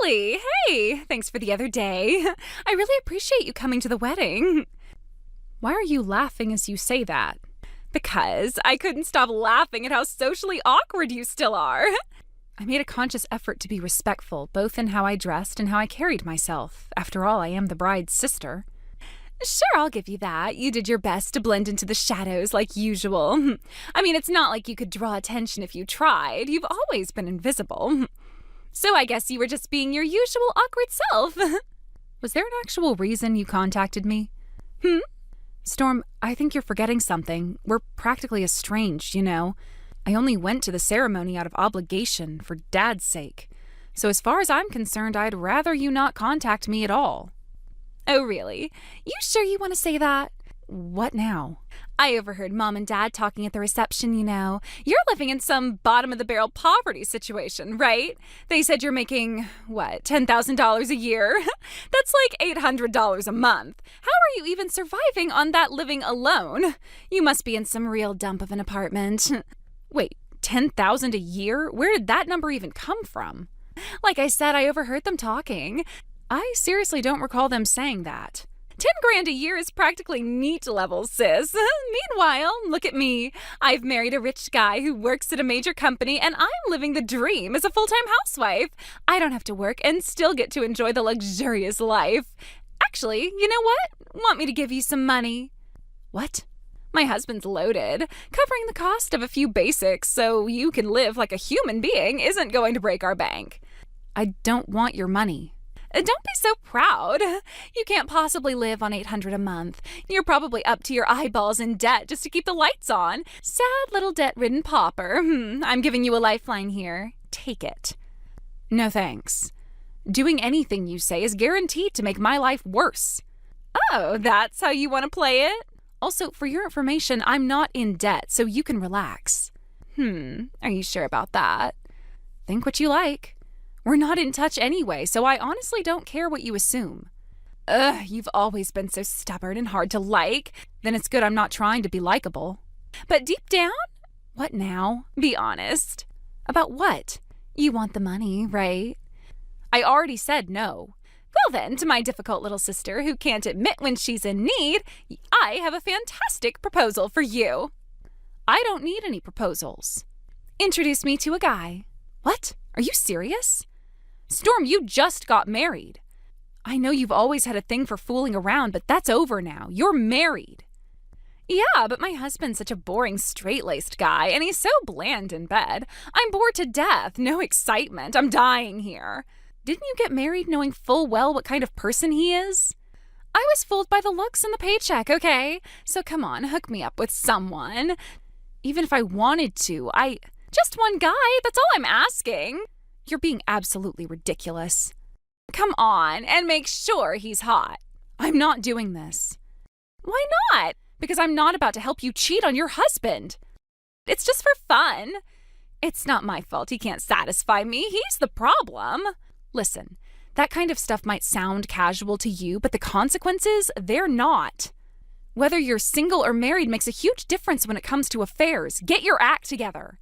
Millie, hey! Thanks for the other day. I really appreciate you coming to the wedding. Why are you laughing as you say that? Because I couldn't stop laughing at how socially awkward you still are. I made a conscious effort to be respectful, both in how I dressed and how I carried myself. After all, I am the bride's sister. Sure, I'll give you that. You did your best to blend into the shadows like usual. I mean, it's not like you could draw attention if you tried. You've always been invisible. So I guess you were just being your usual awkward self. Was there an actual reason you contacted me? Storm, I think you're forgetting something. We're practically estranged, you know. I only went to the ceremony out of obligation, for Dad's sake. So as far as I'm concerned, I'd rather you not contact me at all. Oh, really? You sure you want to say that? What now? I overheard Mom and Dad talking at the reception, you know. You're living in some bottom-of-the-barrel poverty situation, right? They said you're making, $10,000 a year? That's like $800 a month. How are you even surviving on that living alone? You must be in some real dump of an apartment. Wait, $10,000 a year? Where did that number even come from? Like I said, I overheard them talking. I seriously don't recall them saying that. 10 grand a year is practically NEET level, sis. Meanwhile, look at me. I've married a rich guy who works at a major company, and I'm living the dream as a full-time housewife. I don't have to work and still get to enjoy the luxurious life. Actually, you know what? Want me to give you some money? What? My husband's loaded. Covering the cost of a few basics so you can live like a human being isn't going to break our bank. I don't want your money. Don't be so proud. You can't possibly live on $800 a month. You're probably up to your eyeballs in debt just to keep the lights on. Sad little debt-ridden pauper. I'm giving you a lifeline here. Take it. No thanks. Doing anything you say is guaranteed to make my life worse. Oh, that's how you want to play it? Also, for your information, I'm not in debt, so you can relax. Are you sure about that? Think what you like. We're not in touch anyway, so I honestly don't care what you assume. You've always been so stubborn and hard to like. Then it's good I'm not trying to be likable. But deep down? What now? Be honest. About what? You want the money, right? I already said no. Well then, to my difficult little sister who can't admit when she's in need, I have a fantastic proposal for you. I don't need any proposals. Introduce me to a guy. What? Are you serious? Storm, you just got married. I know you've always had a thing for fooling around, but that's over now. You're married. Yeah, but my husband's such a boring, straight-laced guy, and he's so bland in bed. I'm bored to death. No excitement. I'm dying here. Didn't you get married knowing full well what kind of person he is? I was fooled by the looks and the paycheck, okay? So come on, hook me up with someone. Even if I wanted to, Just one guy, that's all I'm asking. You're being absolutely ridiculous. Come on, and make sure he's hot. I'm not doing this. Why not? Because I'm not about to help you cheat on your husband. It's just for fun. It's not my fault he can't satisfy me. He's the problem. Listen, that kind of stuff might sound casual to you, but the consequences, they're not. Whether you're single or married makes a huge difference when it comes to affairs. Get your act together.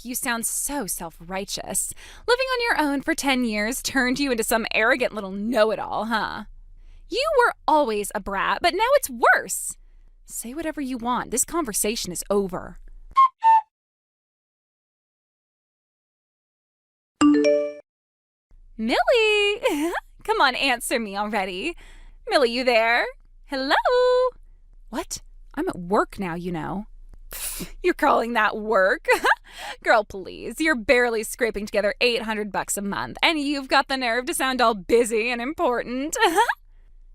You sound so self-righteous. Living on your own for 10 years turned you into some arrogant little know-it-all, huh? You were always a brat, but now it's worse. Say whatever you want. This conversation is over. Millie! Come on, answer me already. Millie, you there? Hello? What? I'm at work now, you know. You're calling that work? Girl, please, you're barely scraping together $800 a month, and you've got the nerve to sound all busy and important.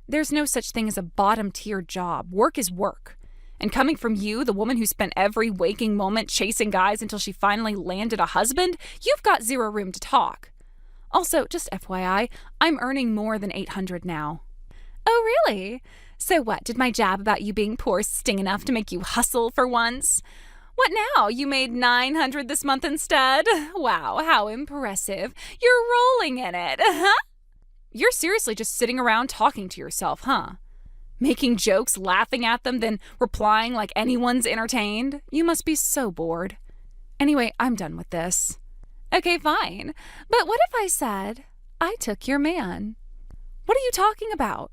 There's no such thing as a bottom-tier job. Work is work. And coming from you, the woman who spent every waking moment chasing guys until she finally landed a husband, you've got zero room to talk. Also, just FYI, I'm earning more than $800 now. Oh, really? So what, did my jab about you being poor sting enough to make you hustle for once? What now? You made $900 this month instead? Wow, how impressive. You're rolling in it, huh? You're seriously just sitting around talking to yourself, huh? Making jokes, laughing at them, then replying like anyone's entertained? You must be so bored. Anyway, I'm done with this. Okay, fine. But what if I said, I took your man. What are you talking about?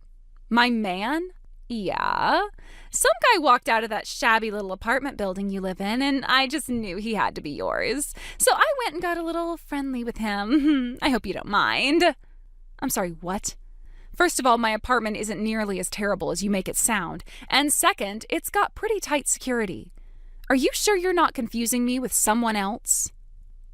My man? Yeah. Some guy walked out of that shabby little apartment building you live in, and I just knew he had to be yours. So I went and got a little friendly with him. I hope you don't mind. I'm sorry, what? First of all, my apartment isn't nearly as terrible as you make it sound. And second, it's got pretty tight security. Are you sure you're not confusing me with someone else?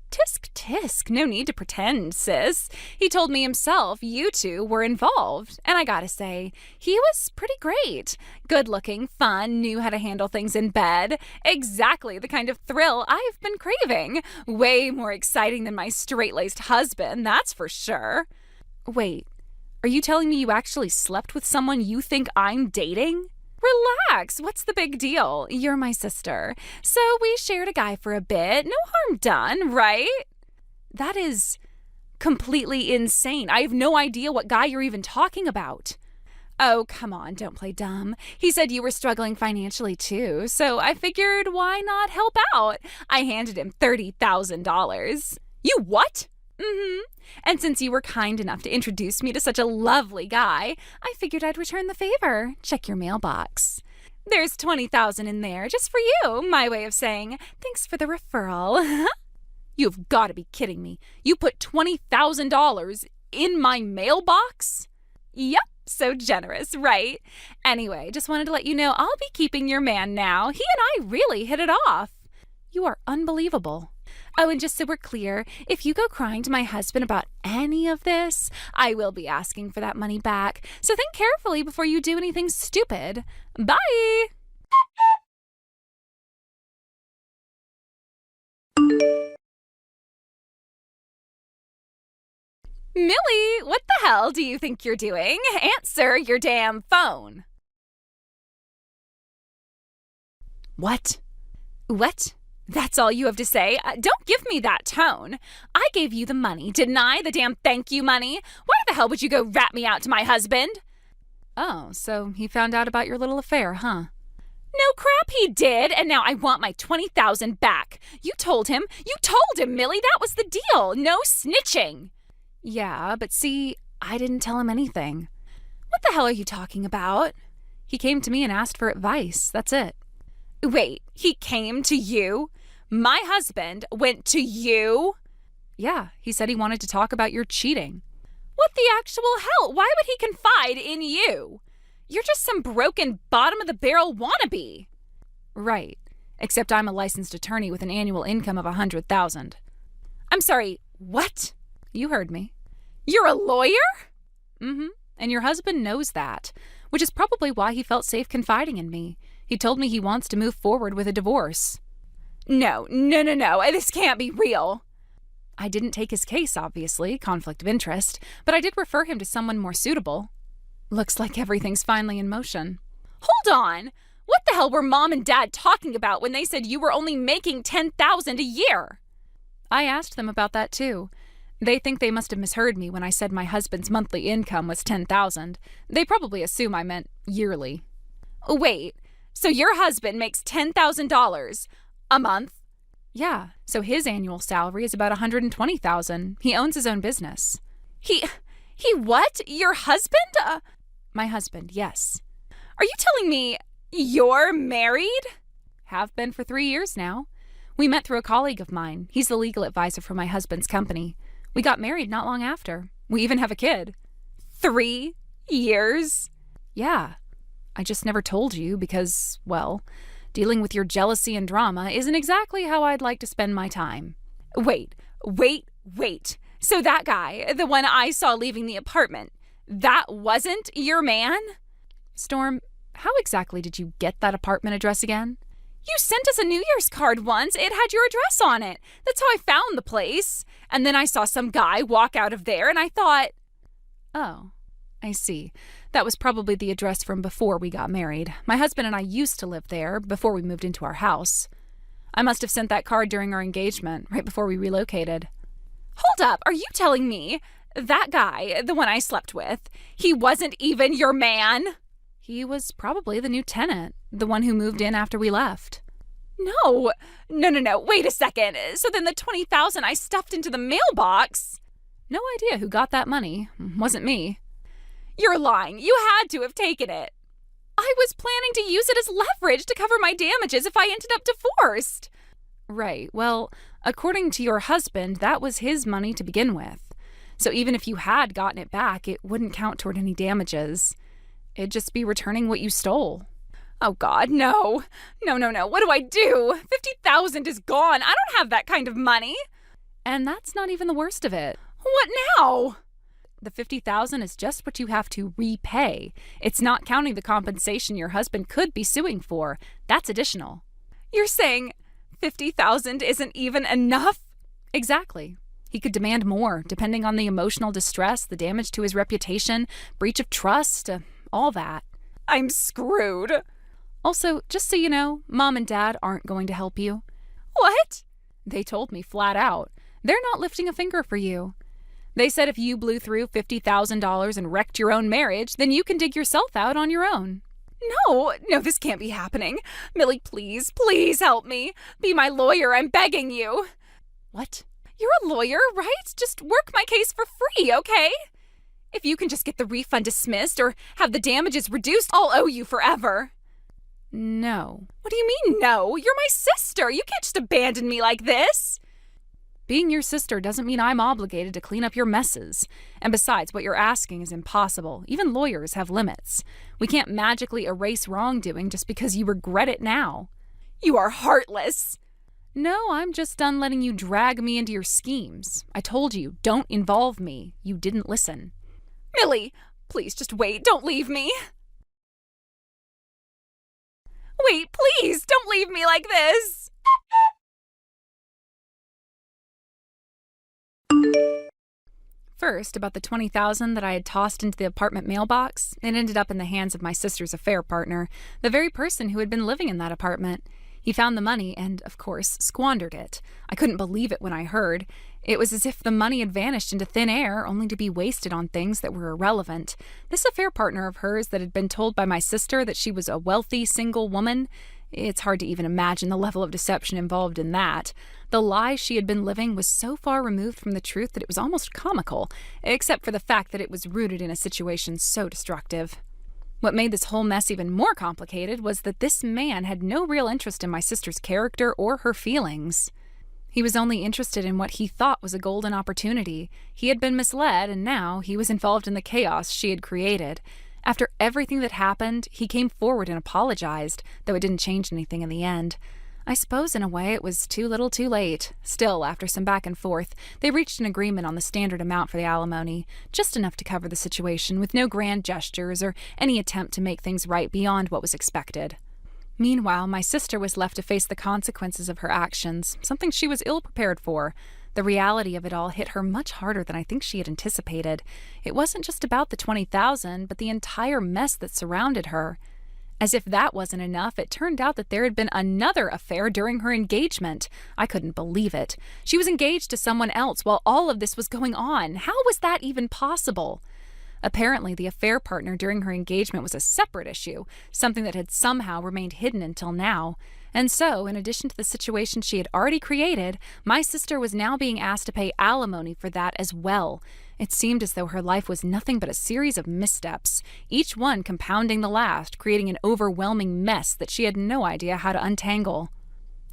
Tisk tisk, no need to pretend, sis. He told me himself you two were involved. And I gotta say, he was pretty great. Good looking, fun, knew how to handle things in bed. Exactly the kind of thrill I've been craving. Way more exciting than my straight-laced husband, that's for sure. Wait, are you telling me you actually slept with someone you think I'm dating? Relax, what's the big deal? You're my sister. So we shared a guy for a bit. No harm done, right? That is completely insane. I have no idea what guy you're even talking about. Oh, come on, don't play dumb. He said you were struggling financially too, so I figured why not help out? I handed him $30,000. You what? Mm-hmm. And since you were kind enough to introduce me to such a lovely guy, I figured I'd return the favor. Check your mailbox. There's $20,000 in there just for you, my way of saying thanks for the referral. You've got to be kidding me. You put $20,000 in my mailbox? Yep, so generous, right? Anyway, just wanted to let you know I'll be keeping your man now. He and I really hit it off. You are unbelievable. Oh, and just so we're clear, if you go crying to my husband about any of this, I will be asking for that money back. So think carefully before you do anything stupid. Bye! Millie, what the hell do you think you're doing? Answer your damn phone. What? What? That's all you have to say? Don't give me that tone. I gave you the money, didn't I? The damn thank you money. Why the hell would you go rat me out to my husband? Oh, so he found out about your little affair, huh? No crap he did, and now I want my $20,000 back. You told him, Millie, that was the deal. No snitching. Yeah, but see, I didn't tell him anything. What the hell are you talking about? He came to me and asked for advice, that's it. Wait, he came to you? My husband went to you? Yeah, he said he wanted to talk about your cheating. What the actual hell? Why would he confide in you? You're just some broken bottom-of-the-barrel wannabe. Right, except I'm a licensed attorney with an annual income of $100,000. I'm sorry, what? You heard me. You're a lawyer? Mm-hmm, and your husband knows that, which is probably why he felt safe confiding in me. He told me he wants to move forward with a divorce. No, this can't be real. I didn't take his case, obviously, conflict of interest, but I did refer him to someone more suitable. Looks like everything's finally in motion. Hold on! What the hell were Mom and Dad talking about when they said you were only making $10,000 a year? I asked them about that too. They think they must have misheard me when I said my husband's monthly income was $10,000. They probably assume I meant yearly. Wait, so your husband makes $10,000 a month? Yeah, so his annual salary is about $120,000. He owns his own business. He what? Your husband? My husband, yes. Are you telling me you're married? Have been for 3 years now. We met through a colleague of mine. He's the legal advisor for my husband's company. We got married not long after. We even have a kid. 3 years? Yeah. I just never told you because, well, dealing with your jealousy and drama isn't exactly how I'd like to spend my time. Wait. So that guy, the one I saw leaving the apartment, that wasn't your man? Storm, how exactly did you get that apartment address again? You sent us a New Year's card once. It had your address on it. That's how I found the place. And then I saw some guy walk out of there and I thought, oh, I see. That was probably the address from before we got married. My husband and I used to live there before we moved into our house. I must have sent that card during our engagement, right before we relocated. Hold up, are you telling me that guy, the one I slept with, he wasn't even your man? He was probably the new tenant, the one who moved in after we left. No, wait a second. So then the $20,000 I stuffed into the mailbox. No idea who got that money. Wasn't me. You're lying. You had to have taken it. I was planning to use it as leverage to cover my damages if I ended up divorced. Right. Well, according to your husband, that was his money to begin with. So even if you had gotten it back, it wouldn't count toward any damages. It'd just be returning what you stole. Oh, God, no. No. What do I do? $50,000 is gone. I don't have that kind of money. And that's not even the worst of it. What now? The $50,000 is just what you have to repay. It's not counting the compensation your husband could be suing for. That's additional. You're saying $50,000 isn't even enough? Exactly. He could demand more, depending on the emotional distress, the damage to his reputation, breach of trust, all that. I'm screwed. Also, just so you know, Mom and Dad aren't going to help you. What? They told me flat out. They're not lifting a finger for you. They said if you blew through $50,000 and wrecked your own marriage, then you can dig yourself out on your own. No, this can't be happening. Millie, please help me. Be my lawyer, I'm begging you. What? You're a lawyer, right? Just work my case for free, okay? If you can just get the refund dismissed or have the damages reduced, I'll owe you forever. No. What do you mean, no? You're my sister. You can't just abandon me like this. Being your sister doesn't mean I'm obligated to clean up your messes. And besides, what you're asking is impossible. Even lawyers have limits. We can't magically erase wrongdoing just because you regret it now. You are heartless. No, I'm just done letting you drag me into your schemes. I told you, don't involve me. You didn't listen. Millie, please just wait. Don't leave me. Wait, please, don't leave me like this. First, about the $20,000 that I had tossed into the apartment mailbox, it ended up in the hands of my sister's affair partner, the very person who had been living in that apartment. He found the money and, of course, squandered it. I couldn't believe it when I heard. It was as if the money had vanished into thin air, only to be wasted on things that were irrelevant. This affair partner of hers that had been told by my sister that she was a wealthy, single woman, it's hard to even imagine the level of deception involved in that. The lie she had been living was so far removed from the truth that it was almost comical, except for the fact that it was rooted in a situation so destructive. What made this whole mess even more complicated was that this man had no real interest in my sister's character or her feelings. He was only interested in what he thought was a golden opportunity. He had been misled, and now he was involved in the chaos she had created. After everything that happened, he came forward and apologized, though it didn't change anything in the end. I suppose in a way it was too little too late. Still, after some back and forth, they reached an agreement on the standard amount for the alimony, just enough to cover the situation with no grand gestures or any attempt to make things right beyond what was expected. Meanwhile, my sister was left to face the consequences of her actions, something she was ill-prepared for. The reality of it all hit her much harder than I think she had anticipated. It wasn't just about the $20,000, but the entire mess that surrounded her. As if that wasn't enough, it turned out that there had been another affair during her engagement. I couldn't believe it. She was engaged to someone else while all of this was going on. How was that even possible? Apparently, the affair partner during her engagement was a separate issue, something that had somehow remained hidden until now. And so, in addition to the situation she had already created, my sister was now being asked to pay alimony for that as well. It seemed as though her life was nothing but a series of missteps, each one compounding the last, creating an overwhelming mess that she had no idea how to untangle.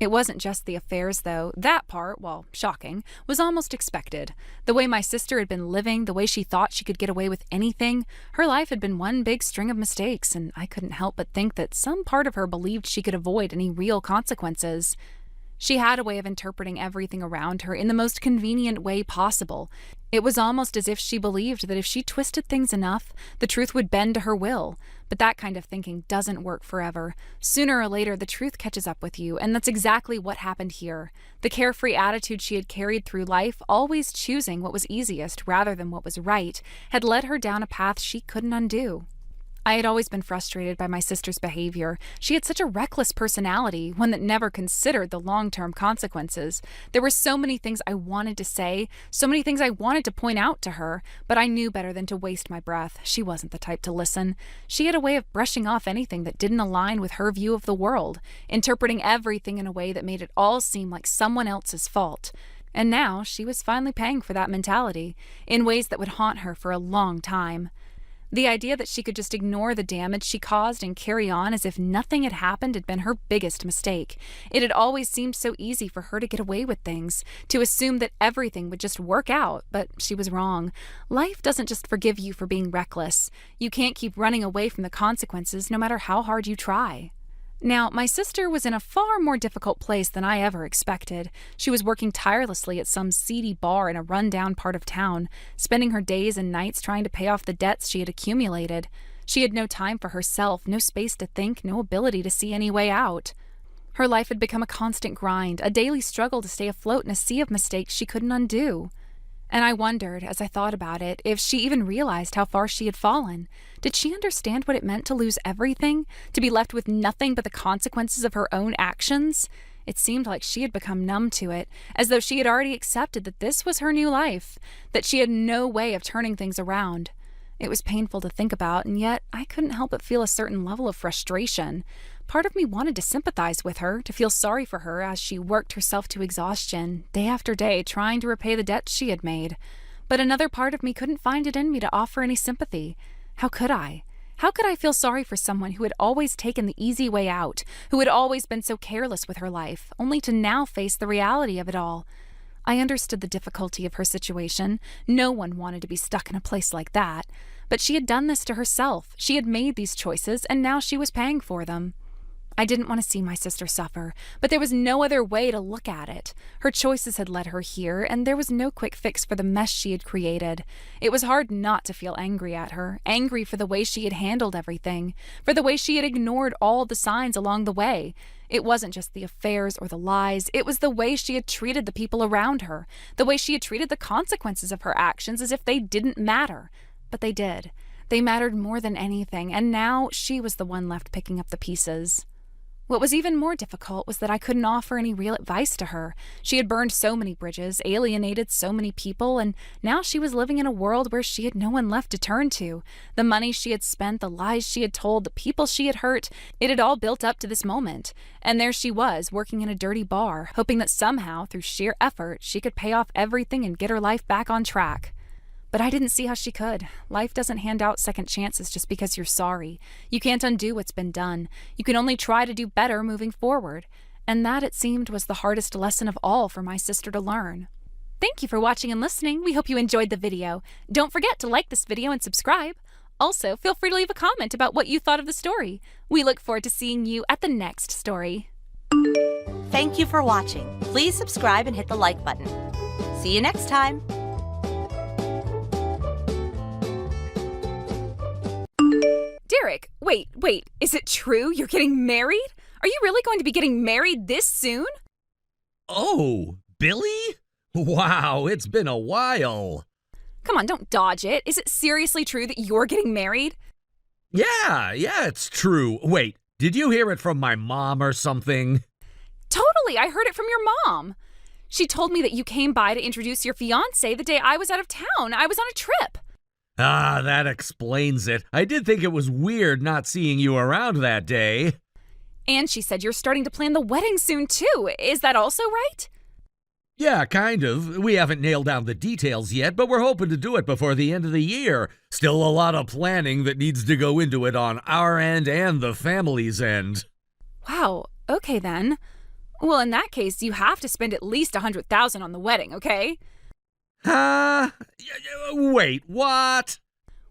It wasn't just the affairs, though. That part, while shocking, was almost expected. The way my sister had been living, the way she thought she could get away with anything, her life had been one big string of mistakes, and I couldn't help but think that some part of her believed she could avoid any real consequences. She had a way of interpreting everything around her in the most convenient way possible. It was almost as if she believed that if she twisted things enough, the truth would bend to her will. But that kind of thinking doesn't work forever. Sooner or later, the truth catches up with you, and that's exactly what happened here. The carefree attitude she had carried through life, always choosing what was easiest rather than what was right, had led her down a path she couldn't undo. I had always been frustrated by my sister's behavior. She had such a reckless personality, one that never considered the long-term consequences. There were so many things I wanted to say, so many things I wanted to point out to her, but I knew better than to waste my breath. She wasn't the type to listen. She had a way of brushing off anything that didn't align with her view of the world, interpreting everything in a way that made it all seem like someone else's fault. And now she was finally paying for that mentality in ways that would haunt her for a long time. The idea that she could just ignore the damage she caused and carry on as if nothing had happened had been her biggest mistake. It had always seemed so easy for her to get away with things, to assume that everything would just work out, but she was wrong. Life doesn't just forgive you for being reckless. You can't keep running away from the consequences no matter how hard you try. Now, my sister was in a far more difficult place than I ever expected. She was working tirelessly at some seedy bar in a run-down part of town, spending her days and nights trying to pay off the debts she had accumulated. She had no time for herself, no space to think, no ability to see any way out. Her life had become a constant grind, a daily struggle to stay afloat in a sea of mistakes she couldn't undo. And I wondered, as I thought about it, if she even realized how far she had fallen. Did she understand what it meant to lose everything? To be left with nothing but the consequences of her own actions? It seemed like she had become numb to it, as though she had already accepted that this was her new life, that she had no way of turning things around. It was painful to think about, and yet I couldn't help but feel a certain level of frustration. Part of me wanted to sympathize with her, to feel sorry for her as she worked herself to exhaustion, day after day, trying to repay the debts she had made. But another part of me couldn't find it in me to offer any sympathy. How could I? How could I feel sorry for someone who had always taken the easy way out, who had always been so careless with her life, only to now face the reality of it all? I understood the difficulty of her situation. No one wanted to be stuck in a place like that. But she had done this to herself. She had made these choices, and now she was paying for them. I didn't want to see my sister suffer, but there was no other way to look at it. Her choices had led her here, and there was no quick fix for the mess she had created. It was hard not to feel angry at her, angry for the way she had handled everything, for the way she had ignored all the signs along the way. It wasn't just the affairs or the lies, it was the way she had treated the people around her, the way she had treated the consequences of her actions as if they didn't matter. But they did. They mattered more than anything, and now she was the one left picking up the pieces. What was even more difficult was that I couldn't offer any real advice to her. She had burned so many bridges, alienated so many people, and now she was living in a world where she had no one left to turn to. The money she had spent, the lies she had told, the people she had hurt, it had all built up to this moment. And there she was, working in a dirty bar, hoping that somehow, through sheer effort, she could pay off everything and get her life back on track. But I didn't see how she could. Life doesn't hand out second chances just because you're sorry. You can't undo what's been done. You can only try to do better moving forward. And that, it seemed, was the hardest lesson of all for my sister to learn. Thank you for watching and listening. We hope you enjoyed the video. Don't forget to like this video and subscribe. Also, feel free to leave a comment about what you thought of the story. We look forward to seeing you at the next story. Thank you for watching. Please subscribe and hit the like button. See you next time. Derek, wait, is it true you're getting married? Are you really going to be getting married this soon? Oh, Billy? Wow, it's been a while. Come on, don't dodge it. Is it seriously true that you're getting married? Yeah, it's true. Wait, did you hear it from my mom or something? Totally, I heard it from your mom. She told me that you came by to introduce your fiancé the day I was out of town. I was on a trip. Ah, that explains it. I did think it was weird not seeing you around that day. And she said you're starting to plan the wedding soon, too. Is that also right? Yeah, kind of. We haven't nailed down the details yet, but we're hoping to do it before the end of the year. Still a lot of planning that needs to go into it on our end and the family's end. Wow, okay then. Well, in that case, you have to spend at least $100,000 on the wedding, okay? Huh? Wait, what?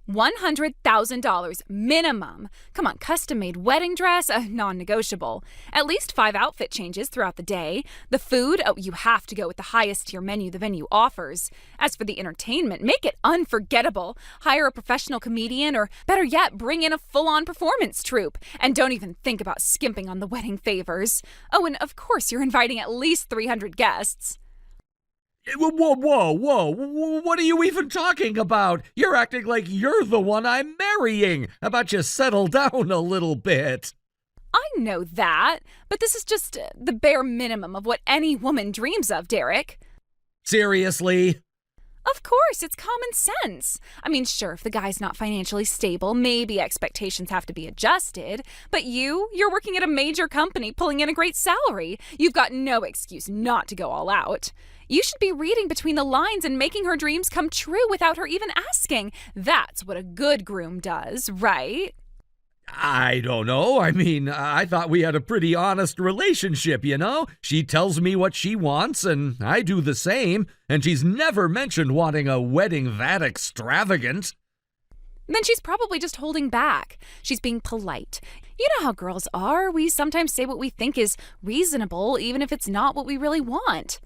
$100,000 minimum. Come on, custom-made wedding dress, non-negotiable. At least 5 outfit changes throughout the day. The food, you have to go with the highest tier menu the venue offers. As for the entertainment, make it unforgettable. Hire a professional comedian, or better yet, bring in a full-on performance troupe. And don't even think about skimping on the wedding favors. Oh, and of course you're inviting at least 300 guests. Whoa. What are you even talking about? You're acting like you're the one I'm marrying. How about you settle down a little bit? I know that, but this is just the bare minimum of what any woman dreams of, Derek. Seriously? Of course, it's common sense. I mean, sure, if the guy's not financially stable, maybe expectations have to be adjusted. But you're working at a major company pulling in a great salary. You've got no excuse not to go all out. You should be reading between the lines and making her dreams come true without her even asking. That's what a good groom does, right? I don't know. I mean, I thought we had a pretty honest relationship, you know? She tells me what she wants, and I do the same, and she's never mentioned wanting a wedding that extravagant. Then she's probably just holding back. She's being polite. You know how girls are. We sometimes say what we think is reasonable, even if it's not what we really want.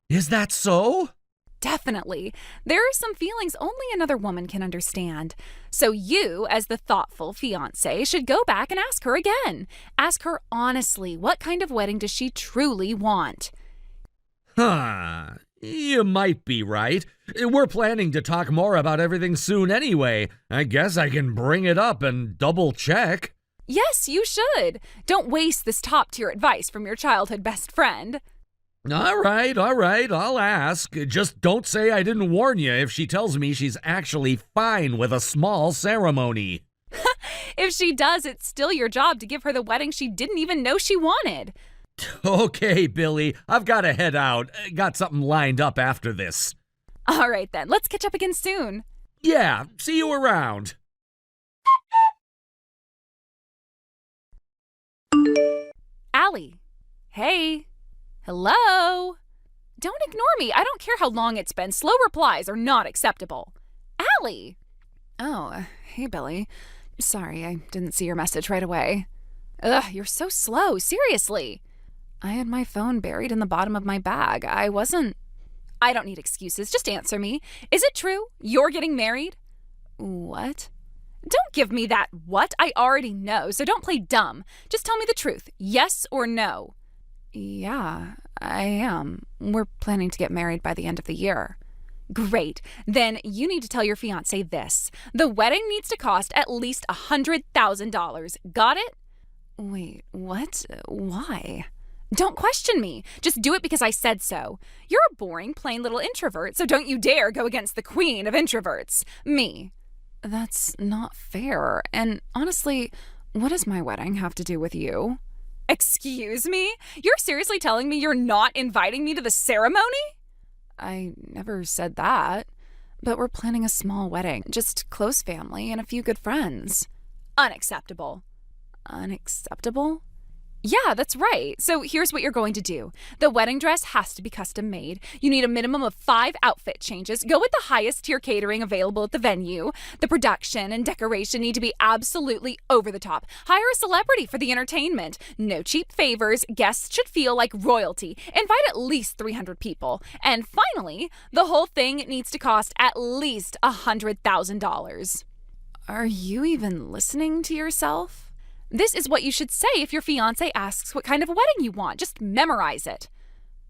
Is that so? Definitely. There are some feelings only another woman can understand. So you, as the thoughtful fiancé, should go back and ask her again. Ask her honestly, what kind of wedding does she truly want? Huh. You might be right. We're planning to talk more about everything soon anyway. I guess I can bring it up and double check. Yes, you should. Don't waste this top-tier advice from your childhood best friend. All right, I'll ask. Just don't say I didn't warn you if she tells me she's actually fine with a small ceremony. If she does, it's still your job to give her the wedding she didn't even know she wanted. Okay, Billy, I've got to head out. Got something lined up after this. All right then, let's catch up again soon. Yeah, see you around. Allie. Hey. Hello? Don't ignore me. I don't care how long it's been. Slow replies are not acceptable. Allie! Oh, hey, Billy. Sorry, I didn't see your message right away. Ugh, you're so slow. Seriously. I had my phone buried in the bottom of my bag. I don't need excuses. Just answer me. Is it true? You're getting married? What? Don't give me that what. I already know, so don't play dumb. Just tell me the truth. Yes or no? Yeah, I am. We're planning to get married by the end of the year. Great. Then you need to tell your fiancé this. The wedding needs to cost at least $100,000. Got it? Wait, what? Why? Don't question me. Just do it because I said so. You're a boring, plain little introvert, so don't you dare go against the queen of introverts, me. That's not fair. And honestly, what does my wedding have to do with you? Excuse me? You're seriously telling me you're not inviting me to the ceremony? I never said that. But we're planning a small wedding, just close family and a few good friends. Unacceptable. Unacceptable? Yeah, that's right. So here's what you're going to do. The wedding dress has to be custom made. You need a minimum of 5 outfit changes. Go with the highest tier catering available at the venue. The production and decoration need to be absolutely over the top. Hire a celebrity for the entertainment. No cheap favors. Guests should feel like royalty. Invite at least 300 people. And finally, the whole thing needs to cost at least $100,000. Are you even listening to yourself? This is what you should say if your fiancé asks what kind of wedding you want. Just memorize it.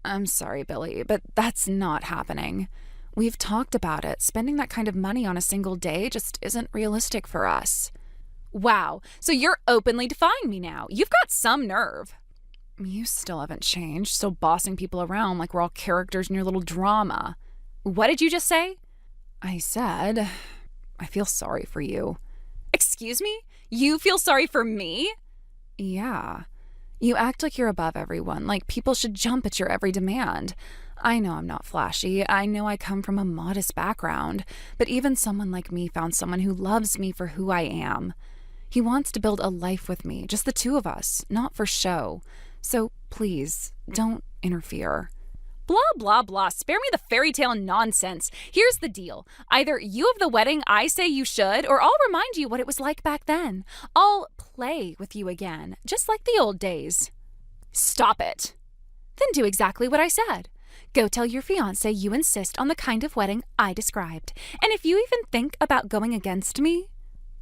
I'm sorry, Billy, but that's not happening. We've talked about it. Spending that kind of money on a single day just isn't realistic for us. Wow, so you're openly defying me now. You've got some nerve. You still haven't changed, still bossing people around like we're all characters in your little drama. What did you just say? I said, I feel sorry for you. Excuse me? You feel sorry for me? Yeah. You act like you're above everyone, like people should jump at your every demand. I know I'm not flashy. I know I come from a modest background. But even someone like me found someone who loves me for who I am. He wants to build a life with me, just the two of us, not for show. So please, don't interfere. Blah, blah, blah. Spare me the fairy tale nonsense. Here's the deal. Either you have the wedding I say you should, or I'll remind you what it was like back then. I'll play with you again, just like the old days. Stop it. Then do exactly what I said. Go tell your fiancé you insist on the kind of wedding I described. And if you even think about going against me,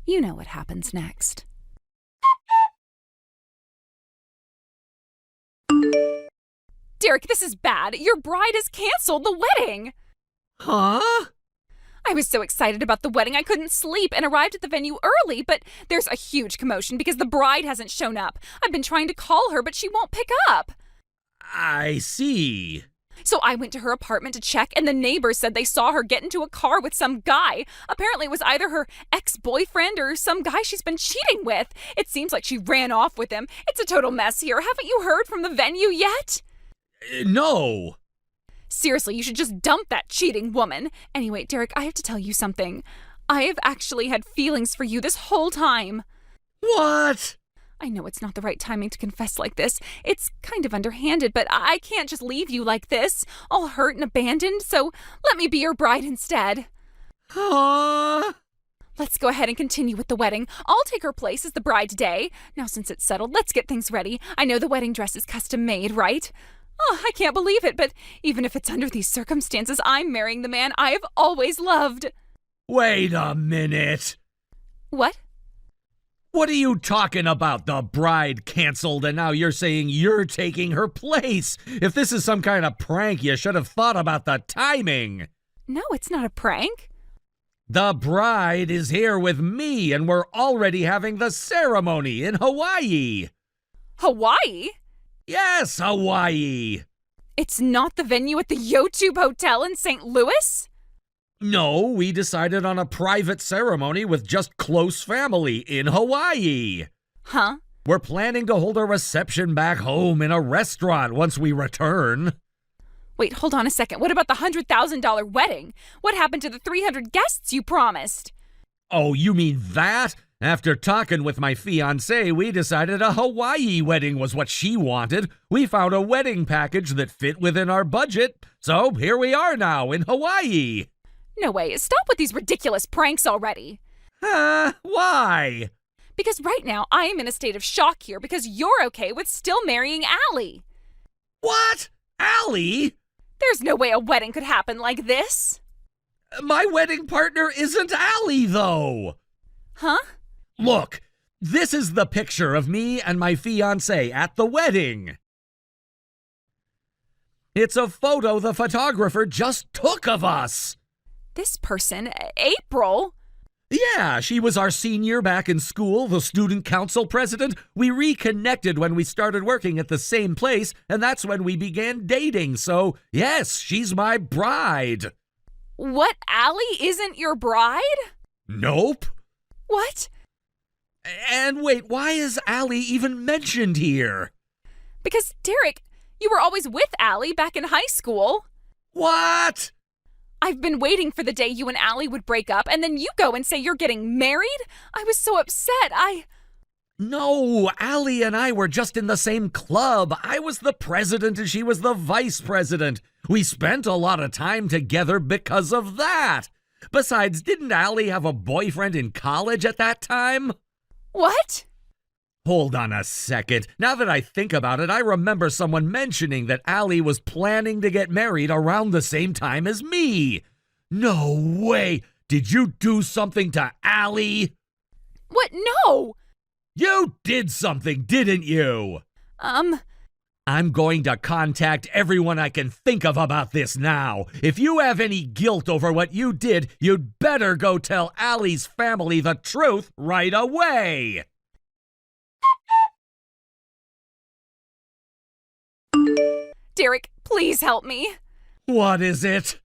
you know what happens next. Derek, this is bad. Your bride has canceled the wedding. Huh? I was so excited about the wedding I couldn't sleep and arrived at the venue early, but there's a huge commotion because the bride hasn't shown up. I've been trying to call her, but she won't pick up. I see. So I went to her apartment to check, and the neighbors said they saw her get into a car with some guy. Apparently it was either her ex-boyfriend or some guy she's been cheating with. It seems like she ran off with him. It's a total mess here. Haven't you heard from the venue yet? No. Seriously, you should just dump that cheating woman. Anyway, Derek, I have to tell you something. I have actually had feelings for you this whole time. What? I know it's not the right timing to confess like this. It's kind of underhanded, but I can't just leave you like this, all hurt and abandoned, so let me be your bride instead. Huh? Let's go ahead and continue with the wedding. I'll take her place as the bride today. Now, since it's settled, let's get things ready. I know the wedding dress is custom made, right? Oh, I can't believe it, but even if it's under these circumstances, I'm marrying the man I have always loved. Wait a minute. What? What are you talking about? The bride canceled and now you're saying you're taking her place. If this is some kind of prank, you should have thought about the timing. No, it's not a prank. The bride is here with me and we're already having the ceremony in Hawaii. Hawaii? Yes, Hawaii. It's not the venue at the YouTube Hotel in St. Louis? No, we decided on a private ceremony with just close family in Hawaii. Huh? We're planning to hold a reception back home in a restaurant once we return. Wait, hold on a second. What about the $100,000 wedding? What happened to the 300 guests you promised? Oh, you mean that? After talking with my fiancé, we decided a Hawaii wedding was what she wanted. We found a wedding package that fit within our budget. So here we are now in Hawaii. No way. Stop with these ridiculous pranks already. Why? Because right now I am in a state of shock here because you're okay with still marrying Allie. What? Allie? There's no way a wedding could happen like this. My wedding partner isn't Allie, though. Huh? Look, this is the picture of me and my fiancé at the wedding. It's a photo the photographer just took of us. This person, April? Yeah, she was our senior back in school, the student council president. We reconnected when we started working at the same place, and that's when we began dating. So, yes, she's my bride. What, Allie isn't your bride? Nope. What? And wait, why is Allie even mentioned here? Because, Derek, you were always with Allie back in high school. What? I've been waiting for the day you and Allie would break up, and then you go and say you're getting married? I was so upset. No, Allie and I were just in the same club. I was the president and she was the vice president. We spent a lot of time together because of that. Besides, didn't Allie have a boyfriend in college at that time? What? Hold on a second. Now that I think about it, I remember someone mentioning that Allie was planning to get married around the same time as me. No way! Did you do something to Allie? What? No! You did something, didn't you? I'm going to contact everyone I can think of about this now. If you have any guilt over what you did, you'd better go tell Allie's family the truth right away. Derek, please help me. What is it?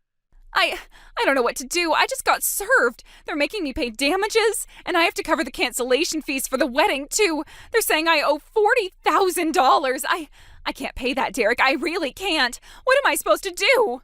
I don't know what to do. I just got served. They're making me pay damages, and I have to cover the cancellation fees for the wedding, too. They're saying I owe $40,000. I can't pay that, Derek. I really can't. What am I supposed to do?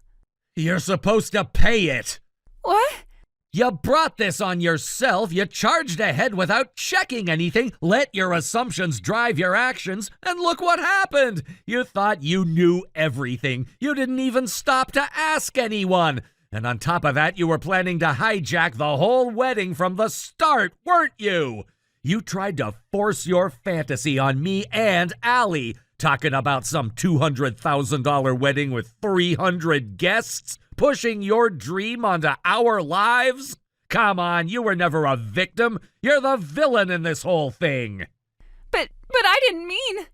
You're supposed to pay it. What? You brought this on yourself. You charged ahead without checking anything, let your assumptions drive your actions, and look what happened. You thought you knew everything. You didn't even stop to ask anyone. And on top of that, you were planning to hijack the whole wedding from the start, weren't you? You tried to force your fantasy on me and Allie, talking about some $200,000 wedding with 300 guests, pushing your dream onto our lives? Come on, you were never a victim. You're the villain in this whole thing. But I didn't mean...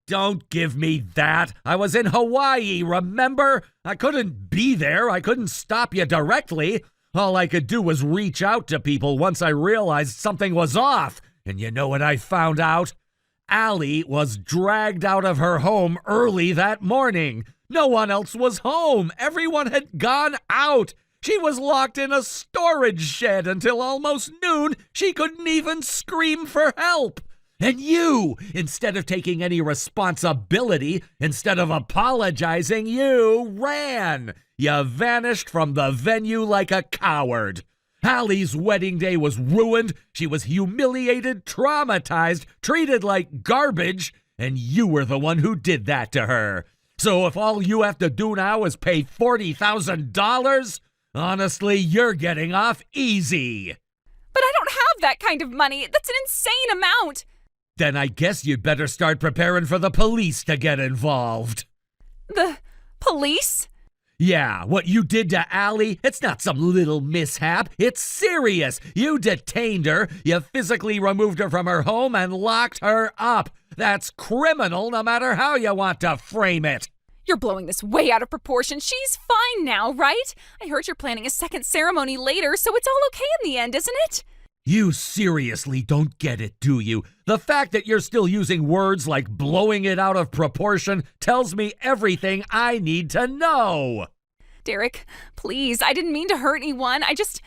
Don't give me that. I was in Hawaii, remember? I couldn't be there. I couldn't stop you directly. All I could do was reach out to people once I realized something was off. And you know what I found out? Allie was dragged out of her home early that morning. No one else was home. Everyone had gone out. She was locked in a storage shed until almost noon. She couldn't even scream for help. And you, instead of taking any responsibility, instead of apologizing, you ran. You vanished from the venue like a coward. Allie's wedding day was ruined. She was humiliated, traumatized, treated like garbage, and you were the one who did that to her. So if all you have to do now is pay $40,000, honestly, you're getting off easy. But I don't have that kind of money. That's an insane amount. Then I guess you'd better start preparing for the police to get involved. The police? Yeah, what you did to Allie, it's not some little mishap. It's serious. You detained her, you physically removed her from her home and locked her up. That's criminal no matter how you want to frame it. You're blowing this way out of proportion. She's fine now, right? I heard you're planning a second ceremony later, so it's all okay in the end, isn't it? You seriously don't get it, do you? The fact that you're still using words like blowing it out of proportion tells me everything I need to know. Derek, please, I didn't mean to hurt anyone. I just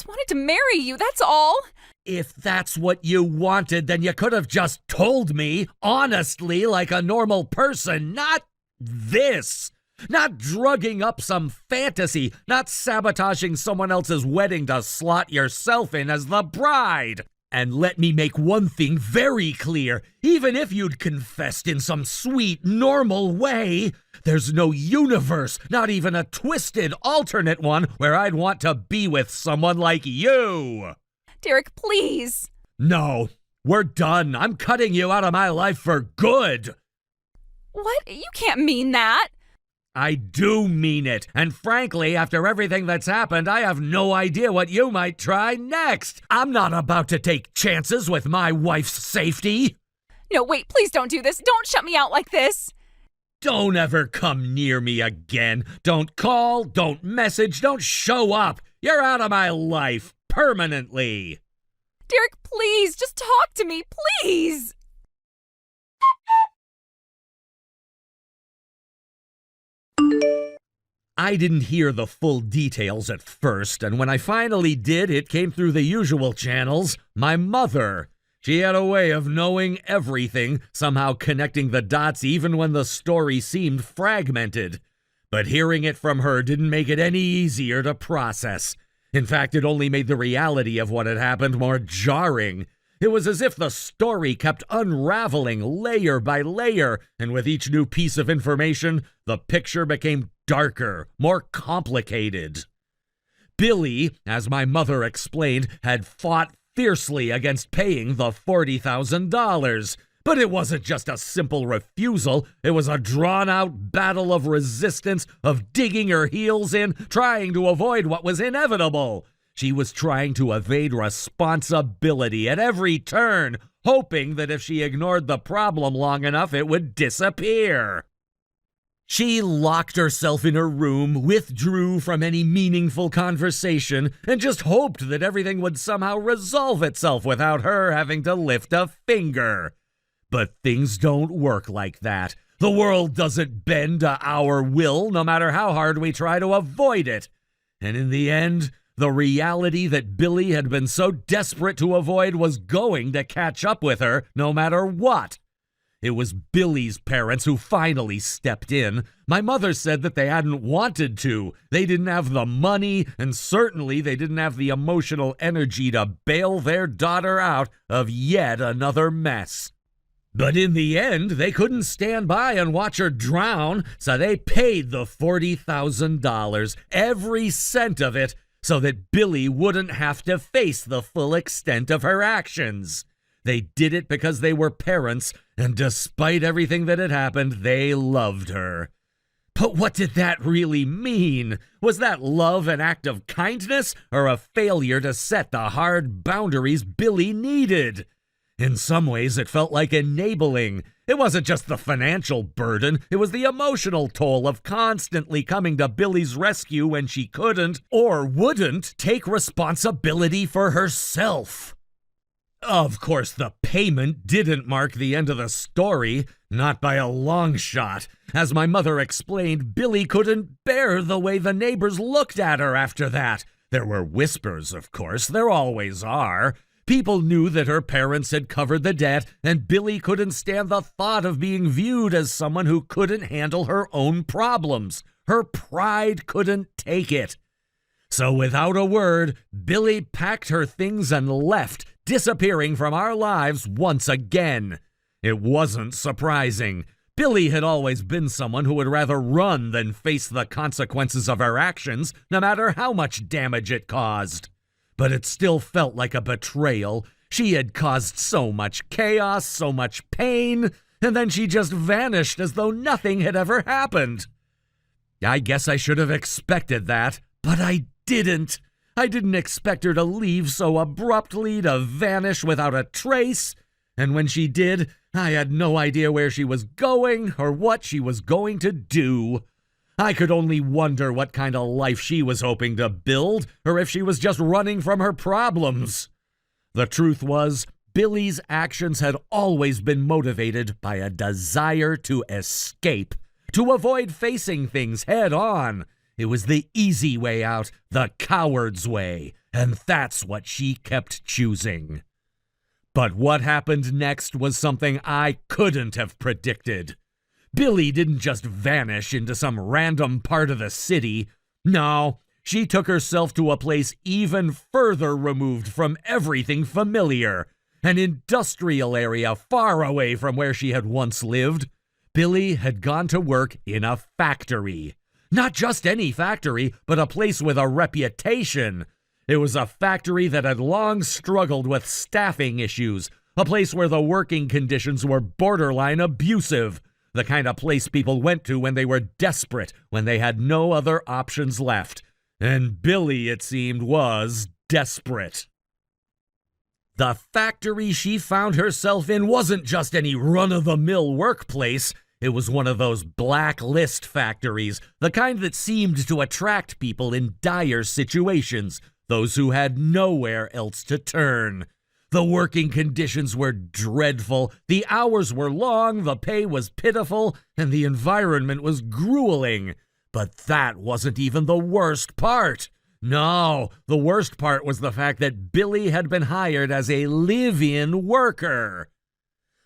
wanted to marry you, that's all. If that's what you wanted, then you could have just told me, honestly, like a normal person, not this. Not drugging up some fantasy, not sabotaging someone else's wedding to slot yourself in as the bride. And let me make one thing very clear. Even if you'd confessed in some sweet, normal way, there's no universe, not even a twisted, alternate one, where I'd want to be with someone like you. Derek, please. No, we're done. I'm cutting you out of my life for good. What? You can't mean that. I do mean it, and frankly, after everything that's happened, I have no idea what you might try next. I'm not about to take chances with my wife's safety. No, wait, please don't do this. Don't shut me out like this. Don't ever come near me again. Don't call, don't message, don't show up. You're out of my life, permanently. Derek, please, just talk to me, please. I didn't hear the full details at first, and when I finally did, it came through the usual channels. My mother. She had a way of knowing everything, somehow connecting the dots even when the story seemed fragmented. But hearing it from her didn't make it any easier to process. In fact, it only made the reality of what had happened more jarring. It was as if the story kept unraveling layer by layer, and with each new piece of information, the picture became darker, more complicated. Billy, as my mother explained, had fought fiercely against paying the $40,000. But it wasn't just a simple refusal. It was a drawn-out battle of resistance, of digging her heels in, trying to avoid what was inevitable. She was trying to evade responsibility at every turn, hoping that if she ignored the problem long enough, it would disappear. She locked herself in her room, withdrew from any meaningful conversation, and just hoped that everything would somehow resolve itself without her having to lift a finger. But things don't work like that. The world doesn't bend to our will, no matter how hard we try to avoid it. And in the end, the reality that Billy had been so desperate to avoid was going to catch up with her no matter what. It was Billy's parents who finally stepped in. My mother said that they hadn't wanted to. They didn't have the money, and certainly they didn't have the emotional energy to bail their daughter out of yet another mess. But in the end, they couldn't stand by and watch her drown, so they paid the $40,000, every cent of it, so that Billy wouldn't have to face the full extent of her actions. They did it because they were parents, and despite everything that had happened, they loved her. But what did that really mean? Was that love an act of kindness, or a failure to set the hard boundaries Billy needed? In some ways, it felt like enabling. It wasn't just the financial burden, it was the emotional toll of constantly coming to Billy's rescue when she couldn't, or wouldn't, take responsibility for herself. Of course, the payment didn't mark the end of the story, not by a long shot. As my mother explained, Billy couldn't bear the way the neighbors looked at her after that. There were whispers, of course, there always are. People knew that her parents had covered the debt, and Billy couldn't stand the thought of being viewed as someone who couldn't handle her own problems. Her pride couldn't take it. So without a word, Billy packed her things and left, disappearing from our lives once again. It wasn't surprising. Billy had always been someone who would rather run than face the consequences of her actions, no matter how much damage it caused. But it still felt like a betrayal. She had caused so much chaos, so much pain, and then she just vanished as though nothing had ever happened. I guess I should have expected that, but I didn't. I didn't expect her to leave so abruptly, to vanish without a trace. And when she did, I had no idea where she was going or what she was going to do. I could only wonder what kind of life she was hoping to build, or if she was just running from her problems. The truth was, Billy's actions had always been motivated by a desire to escape, to avoid facing things head on. It was the easy way out, the coward's way, and that's what she kept choosing. But what happened next was something I couldn't have predicted. Billy didn't just vanish into some random part of the city. No, she took herself to a place even further removed from everything familiar, an industrial area far away from where she had once lived. Billy had gone to work in a factory. Not just any factory, but a place with a reputation. It was a factory that had long struggled with staffing issues, a place where the working conditions were borderline abusive, the kind of place people went to when they were desperate, when they had no other options left. And Billy, it seemed, was desperate. The factory she found herself in wasn't just any run-of-the-mill workplace. It was one of those blacklist factories, the kind that seemed to attract people in dire situations, those who had nowhere else to turn. The working conditions were dreadful, the hours were long, the pay was pitiful, and the environment was grueling. But that wasn't even the worst part. No, the worst part was the fact that Billy had been hired as a live-in worker.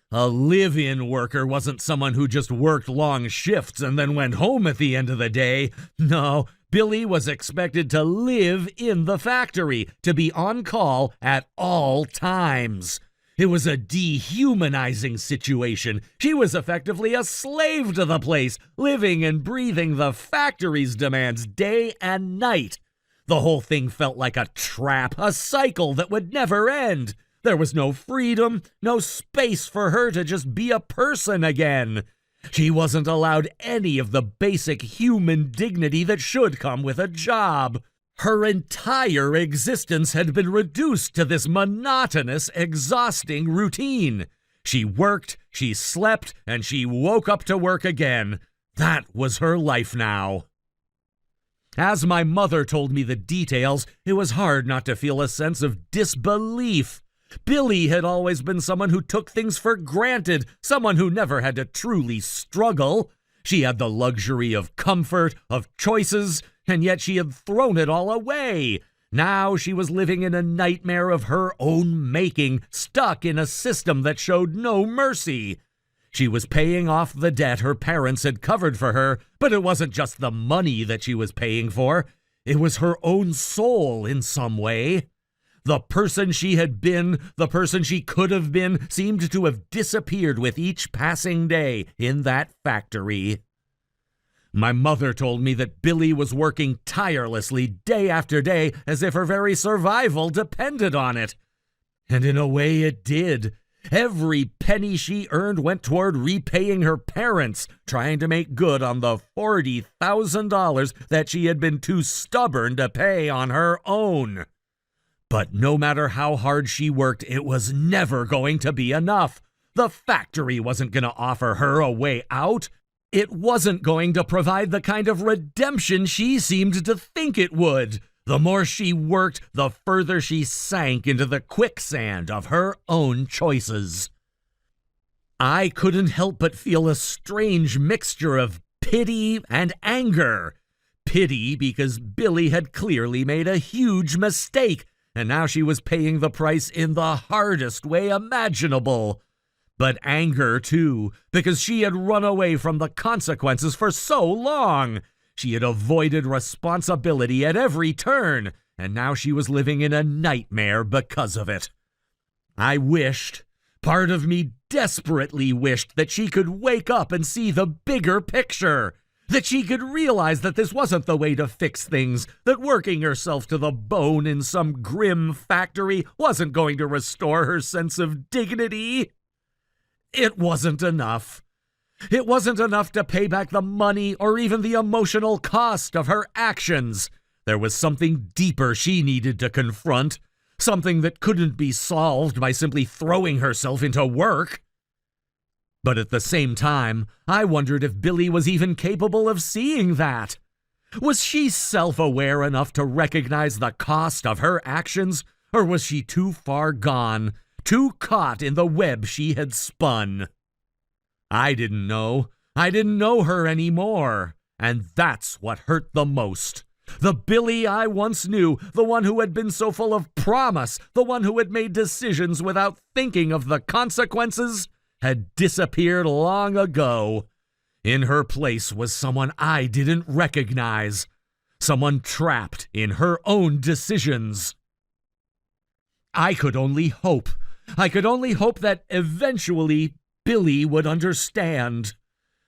A live-in worker wasn't someone who just worked long shifts and then went home at the end of the day. No, Billy was expected to live in the factory, to be on call at all times. It was a dehumanizing situation. She was effectively a slave to the place, living and breathing the factory's demands day and night. The whole thing felt like a trap, a cycle that would never end. There was no freedom, no space for her to just be a person again. She wasn't allowed any of the basic human dignity that should come with a job. Her entire existence had been reduced to this monotonous, exhausting routine. She worked, she slept, and she woke up to work again. That was her life now. As my mother told me the details, it was hard not to feel a sense of disbelief. Billy had always been someone who took things for granted, someone who never had to truly struggle. She had the luxury of comfort, of choices, and yet she had thrown it all away. Now she was living in a nightmare of her own making, stuck in a system that showed no mercy. She was paying off the debt her parents had covered for her, but it wasn't just the money that she was paying for. It was her own soul in some way. The person she had been, the person she could have been, seemed to have disappeared with each passing day in that factory. My mother told me that Billy was working tirelessly day after day as if her very survival depended on it. And in a way it did. Every penny she earned went toward repaying her parents, trying to make good on the $40,000 that she had been too stubborn to pay on her own. But no matter how hard she worked, it was never going to be enough. The factory wasn't going to offer her a way out. It wasn't going to provide the kind of redemption she seemed to think it would. The more she worked, the further she sank into the quicksand of her own choices. I couldn't help but feel a strange mixture of pity and anger. Pity because Billy had clearly made a huge mistake, and now she was paying the price in the hardest way imaginable. But anger, too, because she had run away from the consequences for so long. She had avoided responsibility at every turn, and now she was living in a nightmare because of it. I wished, part of me desperately wished, that she could wake up and see the bigger picture, that she could realize that this wasn't the way to fix things, that working herself to the bone in some grim factory wasn't going to restore her sense of dignity. It wasn't enough. It wasn't enough to pay back the money or even the emotional cost of her actions. There was something deeper she needed to confront, something that couldn't be solved by simply throwing herself into work. But at the same time, I wondered if Billy was even capable of seeing that. Was she self-aware enough to recognize the cost of her actions, or was she too far gone, too caught in the web she had spun? I didn't know. I didn't know her anymore. And that's what hurt the most. The Billy I once knew, the one who had been so full of promise, the one who had made decisions without thinking of the consequences, had disappeared long ago. In her place was someone I didn't recognize, someone trapped in her own decisions. I could only hope that eventually Billy would understand.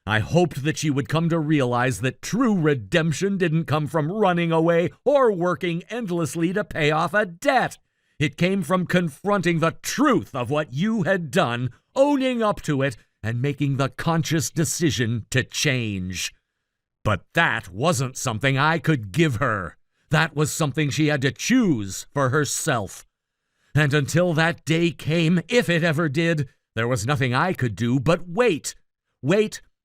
I hoped that she would come to realize that true redemption didn't come from running away or working endlessly to pay off a debt. It came from confronting the truth of what you had done, owning up to it, and making the conscious decision to change. But that wasn't something I could give her. That was something she had to choose for herself. And until that day came, if it ever did, there was nothing I could do but wait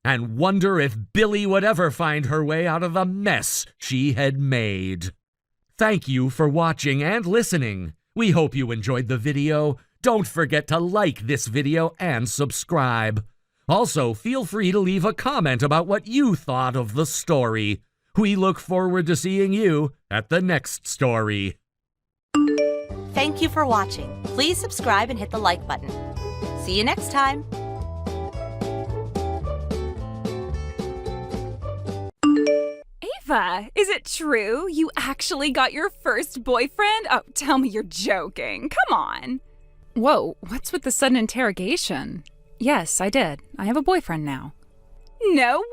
and wonder if Billy would ever find her way out of the mess she had made. Thank you for watching and listening. We hope you enjoyed the video. Don't forget to like this video and subscribe. Also, feel free to leave a comment about what you thought of the story. We look forward to seeing you at the next story. Thank you for watching. Please subscribe and hit the like button. See you next time. Ava, is it true? You actually got your first boyfriend? Oh, tell me you're joking. Come on. Whoa, what's with the sudden interrogation? Yes, I did. I have a boyfriend now. No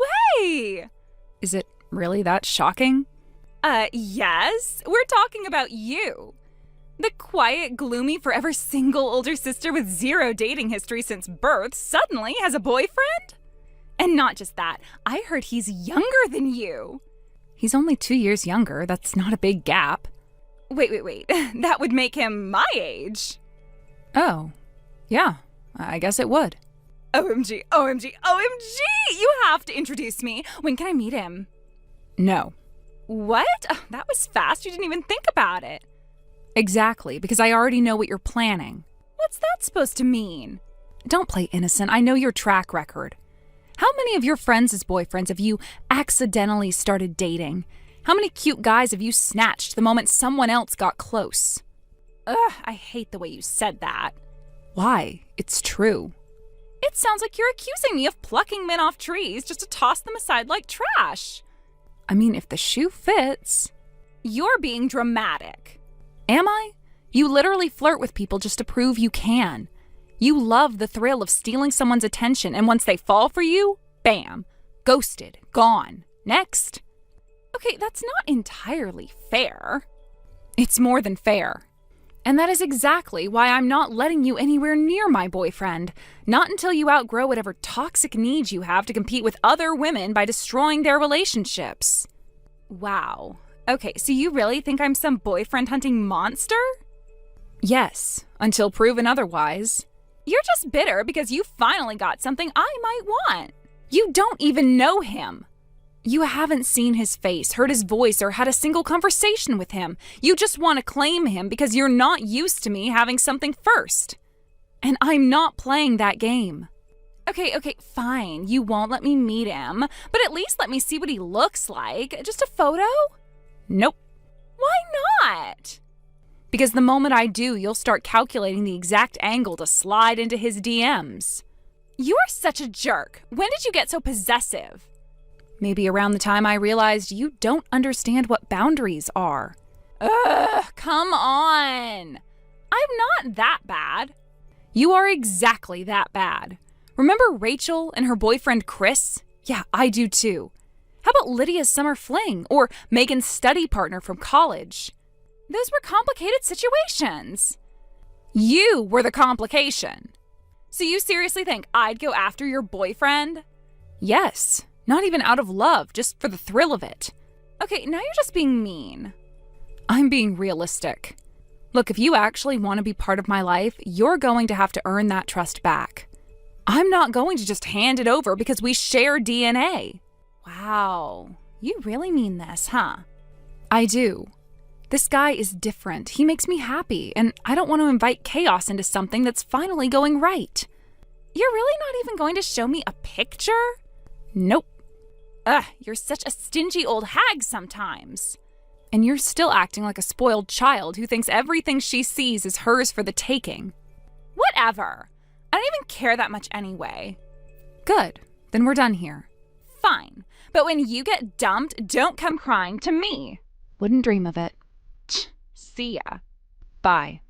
way! Is it really that shocking? Yes. We're talking about you. The quiet, gloomy, forever single older sister with zero dating history since birth suddenly has a boyfriend? And not just that, I heard he's younger than you. He's only 2 years younger. That's not a big gap. Wait. That would make him my age. Oh, yeah, I guess it would. OMG. You have to introduce me. When can I meet him? No. What? Oh, that was fast. You didn't even think about it. Exactly, because I already know what you're planning. What's that supposed to mean? Don't play innocent. I know your track record. How many of your friends' boyfriends have you accidentally started dating? How many cute guys have you snatched the moment someone else got close? Ugh, I hate the way you said that. Why? It's true. It sounds like you're accusing me of plucking men off trees just to toss them aside like trash. I mean, if the shoe fits. You're being dramatic. Am I? You literally flirt with people just to prove you can. You love the thrill of stealing someone's attention, and once they fall for you, bam, ghosted, gone. Next. Okay, that's not entirely fair. It's more than fair. And that is exactly why I'm not letting you anywhere near my boyfriend. Not until you outgrow whatever toxic needs you have to compete with other women by destroying their relationships. Wow. Okay, so you really think I'm some boyfriend-hunting monster? Yes, until proven otherwise. You're just bitter because you finally got something I might want. You don't even know him. You haven't seen his face, heard his voice, or had a single conversation with him. You just want to claim him because you're not used to me having something first. And I'm not playing that game. Okay, fine. You won't let me meet him, but at least let me see what he looks like. Just a photo? Nope. Why not? Because the moment I do, you'll start calculating the exact angle to slide into his DMs. You are such a jerk. When did you get so possessive? Maybe around the time I realized you don't understand what boundaries are. Ugh, come on. I'm not that bad. You are exactly that bad. Remember Rachel and her boyfriend Chris? Yeah, I do too. How about Lydia's summer fling or Megan's study partner from college? Those were complicated situations. You were the complication. So you seriously think I'd go after your boyfriend? Yes, not even out of love, just for the thrill of it. Okay, now you're just being mean. I'm being realistic. Look, if you actually want to be part of my life, you're going to have to earn that trust back. I'm not going to just hand it over because we share DNA. Wow, you really mean this, huh? I do. This guy is different. He makes me happy, and I don't want to invite chaos into something that's finally going right. You're really not even going to show me a picture? Nope. Ugh, you're such a stingy old hag sometimes. And you're still acting like a spoiled child who thinks everything she sees is hers for the taking. Whatever. I don't even care that much anyway. Good. Then we're done here. Fine. But when you get dumped, don't come crying to me. Wouldn't dream of it. See ya. Bye.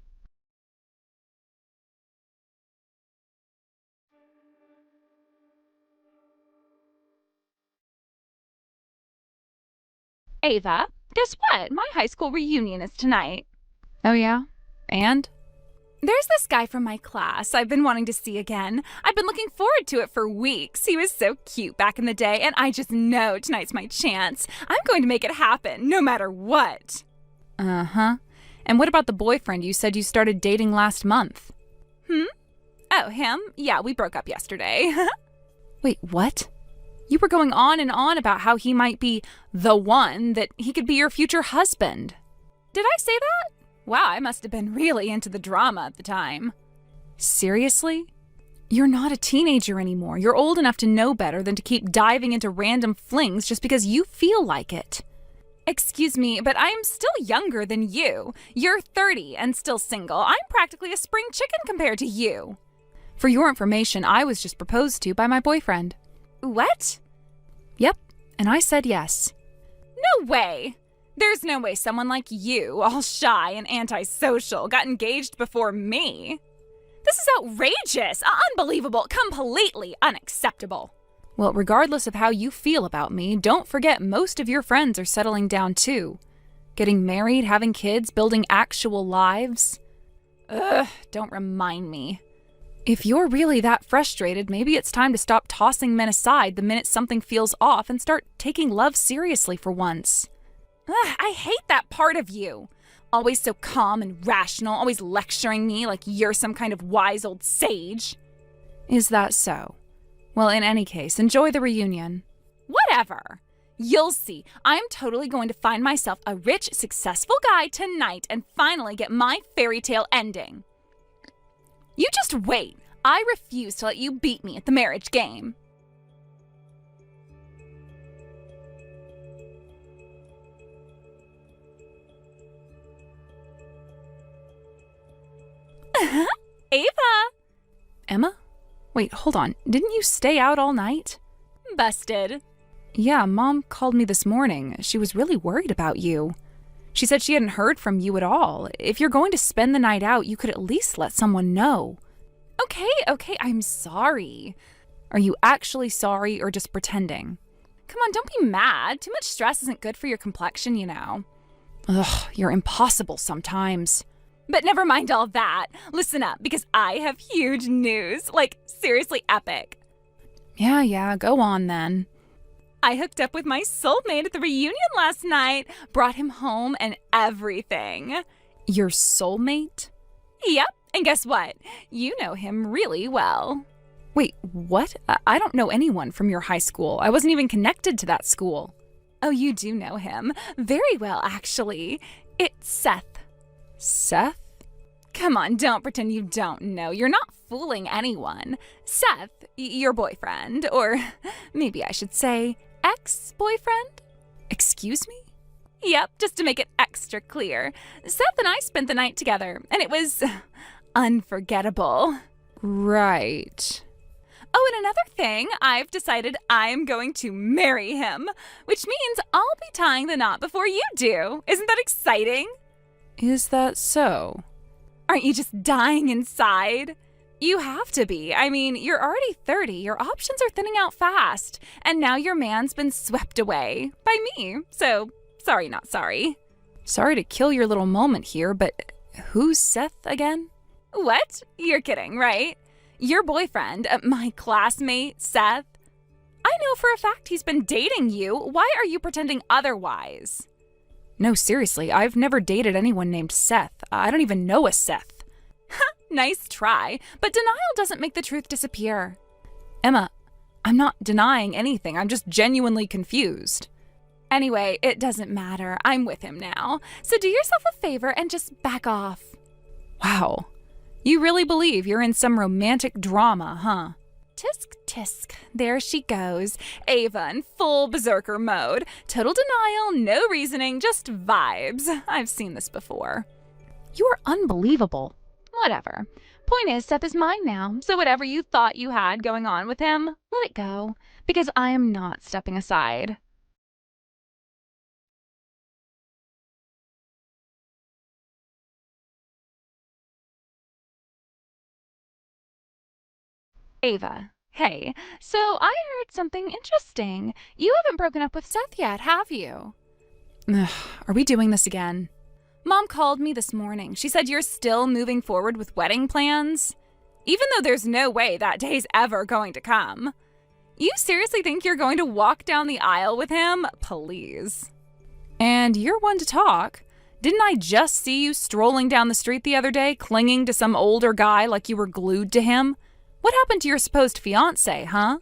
Ava, guess what? My high school reunion is tonight. Oh yeah? And? There's this guy from my class I've been wanting to see again. I've been looking forward to it for weeks. He was so cute back in the day, and I just know tonight's my chance. I'm going to make it happen, no matter what. Uh-huh. And what about the boyfriend you said you started dating last month? Oh, him? Yeah, we broke up yesterday. Wait, what? You were going on and on about how he might be the one, that he could be your future husband. Did I say that? Wow, I must have been really into the drama at the time. Seriously? You're not a teenager anymore. You're old enough to know better than to keep diving into random flings just because you feel like it. Excuse me, but I'm still younger than you. You're 30 and still single. I'm practically a spring chicken compared to you. For your information, I was just proposed to by my boyfriend. What? Yep, and I said yes. No way! There's no way someone like you, all shy and antisocial, got engaged before me. This is outrageous, unbelievable, completely unacceptable. Well, regardless of how you feel about me, don't forget most of your friends are settling down too. Getting married, having kids, building actual lives. Ugh, don't remind me. If you're really that frustrated, maybe it's time to stop tossing men aside the minute something feels off and start taking love seriously for once. Ugh, I hate that part of you. Always so calm and rational, always lecturing me like you're some kind of wise old sage. Is that so? Well, in any case, enjoy the reunion. Whatever. You'll see. I'm totally going to find myself a rich, successful guy tonight and finally get my fairy tale ending. You just wait. I refuse to let you beat me at the marriage game. Ava! Emma? Wait, hold on. Didn't you stay out all night? Busted. Yeah, Mom called me this morning. She was really worried about you. She said she hadn't heard from you at all. If you're going to spend the night out, you could at least let someone know. Okay, I'm sorry. Are you actually sorry or just pretending? Come on, don't be mad. Too much stress isn't good for your complexion, you know. Ugh, you're impossible sometimes. But never mind all that. Listen up, because I have huge news. Like, seriously epic. Yeah, go on then. I hooked up with my soulmate at the reunion last night. Brought him home and everything. Your soulmate? Yep, and guess what? You know him really well. Wait, what? I don't know anyone from your high school. I wasn't even connected to that school. Oh, you do know him. Very well, actually. It's Seth. Seth? Come on, don't pretend you don't know. You're not fooling anyone. Seth, your boyfriend, or maybe I should say ex-boyfriend? Excuse me? Yep, just to make it extra clear. Seth and I spent the night together, and it was unforgettable. Right. Oh, and another thing, I've decided I'm going to marry him, which means I'll be tying the knot before you do. Isn't that exciting? Is that so? Aren't you just dying inside? You have to be. I mean, you're already 30. Your options are thinning out fast. And now your man's been swept away by me. So, sorry, not sorry. Sorry to kill your little moment here, but who's Seth again? What? You're kidding, right? Your boyfriend, my classmate, Seth. I know for a fact he's been dating you. Why are you pretending otherwise? No, seriously, I've never dated anyone named Seth. I don't even know a Seth. Nice try, but denial doesn't make the truth disappear. Emma, I'm not denying anything. I'm just genuinely confused. Anyway, it doesn't matter. I'm with him now. So do yourself a favor and just back off. Wow. You really believe you're in some romantic drama, huh? Tisk, tisk. There she goes. Ava in full berserker mode. Total denial, no reasoning, just vibes. I've seen this before. You're unbelievable. Whatever. Point is, Seth is mine now, so whatever you thought you had going on with him, let it go, because I am not stepping aside. Ava, hey, so I heard something interesting. You haven't broken up with Seth yet, have you? Ugh, are we doing this again? Mom called me this morning. She said you're still moving forward with wedding plans, even though there's no way that day's ever going to come. You seriously think you're going to walk down the aisle with him? Please. And you're one to talk. Didn't I just see you strolling down the street the other day, clinging to some older guy like you were glued to him? What happened to your supposed fiancé, huh?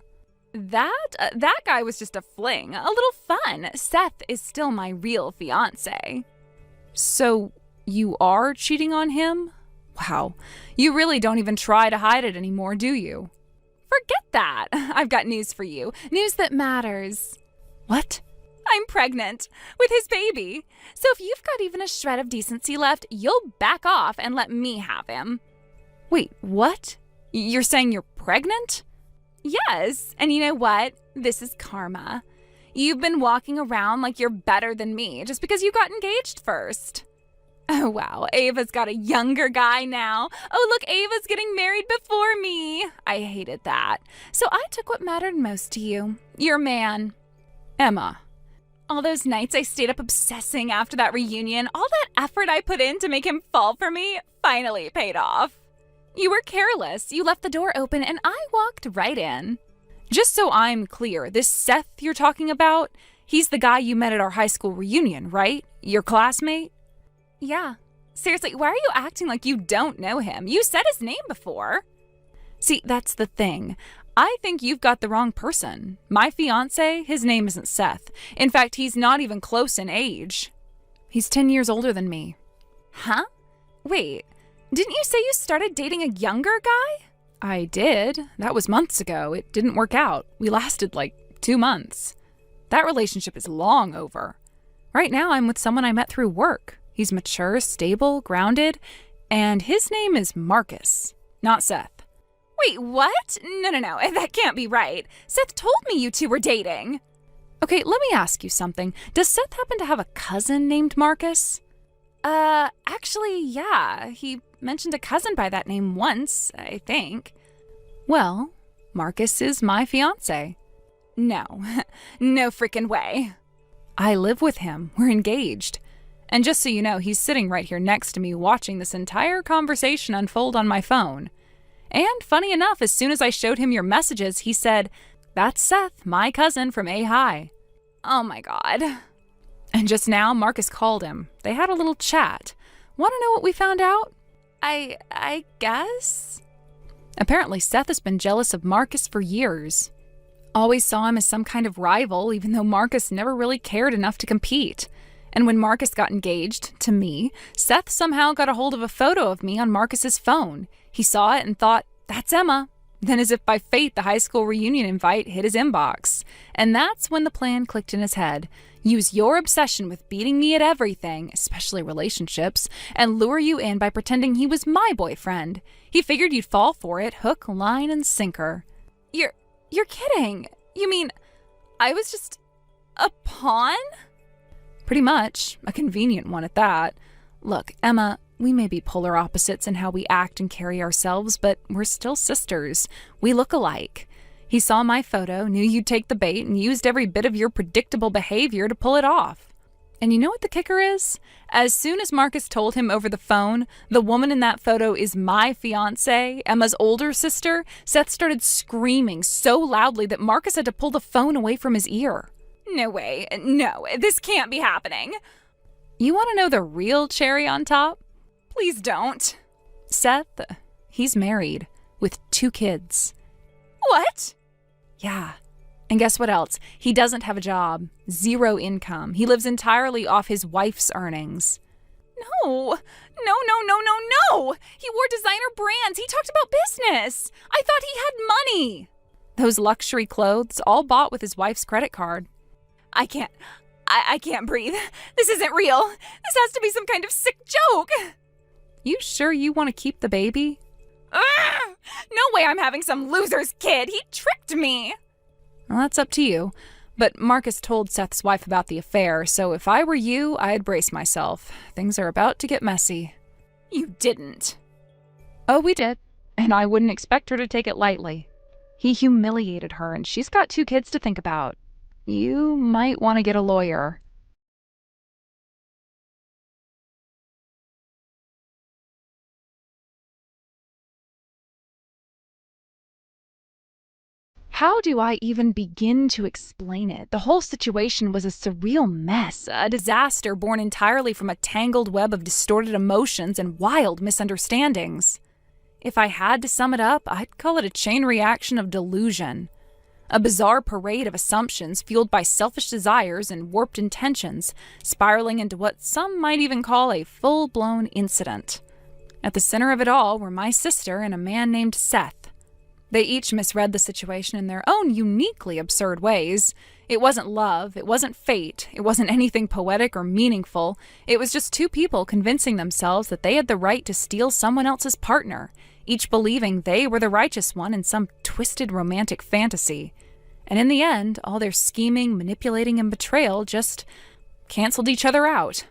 That guy was just a fling, a little fun. Seth is still my real fiancé. So, you are cheating on him? Wow, you really don't even try to hide it anymore, do you? Forget that. I've got news for you. News that matters. What? I'm pregnant with his baby. So if you've got even a shred of decency left, you'll back off and let me have him. Wait, what? You're saying you're pregnant? Yes, and you know what? This is karma. You've been walking around like you're better than me just because you got engaged first. Oh, wow. Ava's got a younger guy now. Oh, look, Ava's getting married before me. I hated that. So I took what mattered most to you, your man. Emma. All those nights I stayed up obsessing after that reunion, all that effort I put in to make him fall for me finally paid off. You were careless. You left the door open and I walked right in. Just so I'm clear, this Seth you're talking about, he's the guy you met at our high school reunion, right? Your classmate? Yeah. Seriously, why are you acting like you don't know him? You said his name before. See, that's the thing. I think you've got the wrong person. My fiancé, his name isn't Seth. In fact, he's not even close in age. He's 10 years older than me. Huh? Wait, didn't you say you started dating a younger guy? I did. That was months ago. It didn't work out. We lasted like 2 months. That relationship is long over. Right now, I'm with someone I met through work. He's mature, stable, grounded, and his name is Marcus, not Seth. Wait, what? No, that can't be right. Seth told me you two were dating. Okay, let me ask you something. Does Seth happen to have a cousin named Marcus? Actually, yeah. He mentioned a cousin by that name once, I think. Well, Marcus is my fiancé. No, no freaking way. I live with him. We're engaged. And just so you know, he's sitting right here next to me watching this entire conversation unfold on my phone. And funny enough, as soon as I showed him your messages, he said, "That's Seth, my cousin from A High." Oh my God. And just now, Marcus called him. They had a little chat. Want to know what we found out? I guess? Apparently, Seth has been jealous of Marcus for years. Always saw him as some kind of rival, even though Marcus never really cared enough to compete. And when Marcus got engaged, to me, Seth somehow got a hold of a photo of me on Marcus's phone. He saw it and thought, "That's Emma." Then as if by fate, the high school reunion invite hit his inbox. And that's when the plan clicked in his head. use your obsession with beating me at everything, especially relationships, and lure you in by pretending he was my boyfriend. He figured you'd fall for it, hook, line, and sinker. You're kidding. You mean I was just a pawn? Pretty much. A convenient one at that. Look, Emma, we may be polar opposites in how we act and carry ourselves, but we're still sisters. We look alike. He saw my photo, knew you'd take the bait, and used every bit of your predictable behavior to pull it off. And you know what the kicker is? As soon as Marcus told him over the phone, the woman in that photo is my fiancée, Emma's older sister, Seth started screaming so loudly that Marcus had to pull the phone away from his ear. No way. No, this can't be happening. You want to know the real cherry on top? Please don't. Seth, he's married with 2 kids. What? Yeah. And guess what else? He doesn't have a job. 0 income. He lives entirely off his wife's earnings. No. He wore designer brands. He talked about business. I thought he had money. Those luxury clothes, all bought with his wife's credit card. I can't breathe. This isn't real. This has to be some kind of sick joke. You sure you want to keep the baby? No way I'm having some loser's kid. He tricked me. Well, that's up to you. But Marcus told Seth's wife about the affair, so if I were you, I'd brace myself. Things are about to get messy. You didn't. Oh, we did. And I wouldn't expect her to take it lightly. He humiliated her, and she's got 2 kids to think about. You might want to get a lawyer. How do I even begin to explain it? The whole situation was a surreal mess, a disaster born entirely from a tangled web of distorted emotions and wild misunderstandings. If I had to sum it up, I'd call it a chain reaction of delusion. A bizarre parade of assumptions fueled by selfish desires and warped intentions, spiraling into what some might even call a full-blown incident. At the center of it all were my sister and a man named Seth. They each misread the situation in their own uniquely absurd ways. It wasn't love, it wasn't fate, it wasn't anything poetic or meaningful. It was just 2 people convincing themselves that they had the right to steal someone else's partner, each believing they were the righteous one in some twisted romantic fantasy. And in the end, all their scheming, manipulating, and betrayal just canceled each other out.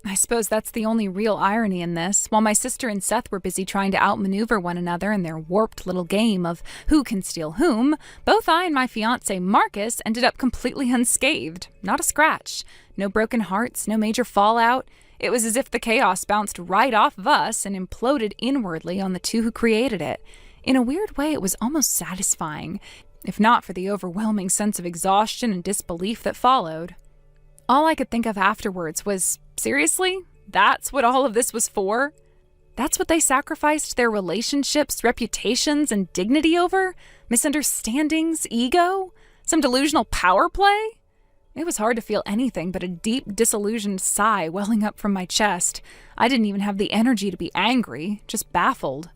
I suppose that's the only real irony in this. While my sister and Seth were busy trying to outmaneuver one another in their warped little game of who can steal whom, both I and my fiancé Marcus ended up completely unscathed. Not a scratch. No broken hearts, no major fallout. It was as if the chaos bounced right off of us and imploded inwardly on the 2 who created it. In a weird way, it was almost satisfying, if not for the overwhelming sense of exhaustion and disbelief that followed. All I could think of afterwards was, seriously? That's what all of this was for? That's what they sacrificed their relationships, reputations, and dignity over? Misunderstandings, ego? Some delusional power play? It was hard to feel anything but a deep, disillusioned sigh welling up from my chest. I didn't even have the energy to be angry, just baffled.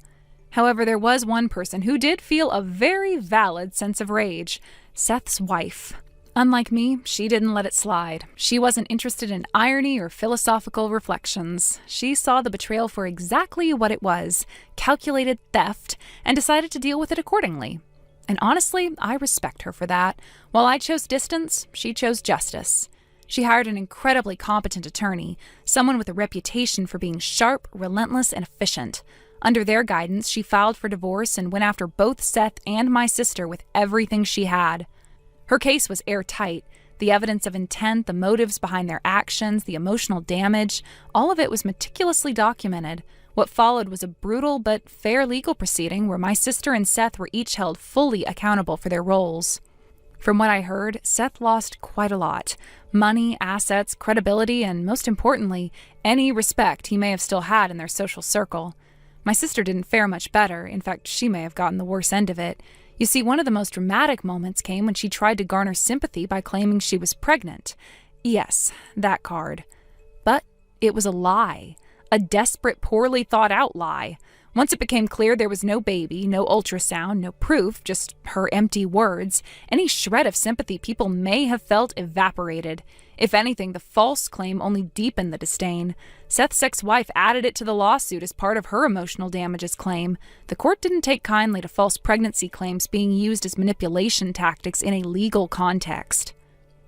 However, there was one person who did feel a very valid sense of rage: Seth's wife. Unlike me, she didn't let it slide. She wasn't interested in irony or philosophical reflections. She saw the betrayal for exactly what it was, calculated theft, and decided to deal with it accordingly. And honestly, I respect her for that. While I chose distance, she chose justice. She hired an incredibly competent attorney, someone with a reputation for being sharp, relentless, and efficient. Under their guidance, she filed for divorce and went after both Seth and my sister with everything she had. Her case was airtight. The evidence of intent, the motives behind their actions, the emotional damage, all of it was meticulously documented. What followed was a brutal but fair legal proceeding where my sister and Seth were each held fully accountable for their roles. From what I heard, Seth lost quite a lot. Money, assets, credibility, and most importantly, any respect he may have still had in their social circle. My sister didn't fare much better. In fact, she may have gotten the worse end of it. You see, one of the most dramatic moments came when she tried to garner sympathy by claiming she was pregnant. Yes, that card. But it was a lie. A desperate, poorly thought out lie. Once it became clear there was no baby, no ultrasound, no proof, just her empty words, any shred of sympathy people may have felt evaporated. If anything, the false claim only deepened the disdain. Seth's ex-wife added it to the lawsuit as part of her emotional damages claim. The court didn't take kindly to false pregnancy claims being used as manipulation tactics in a legal context.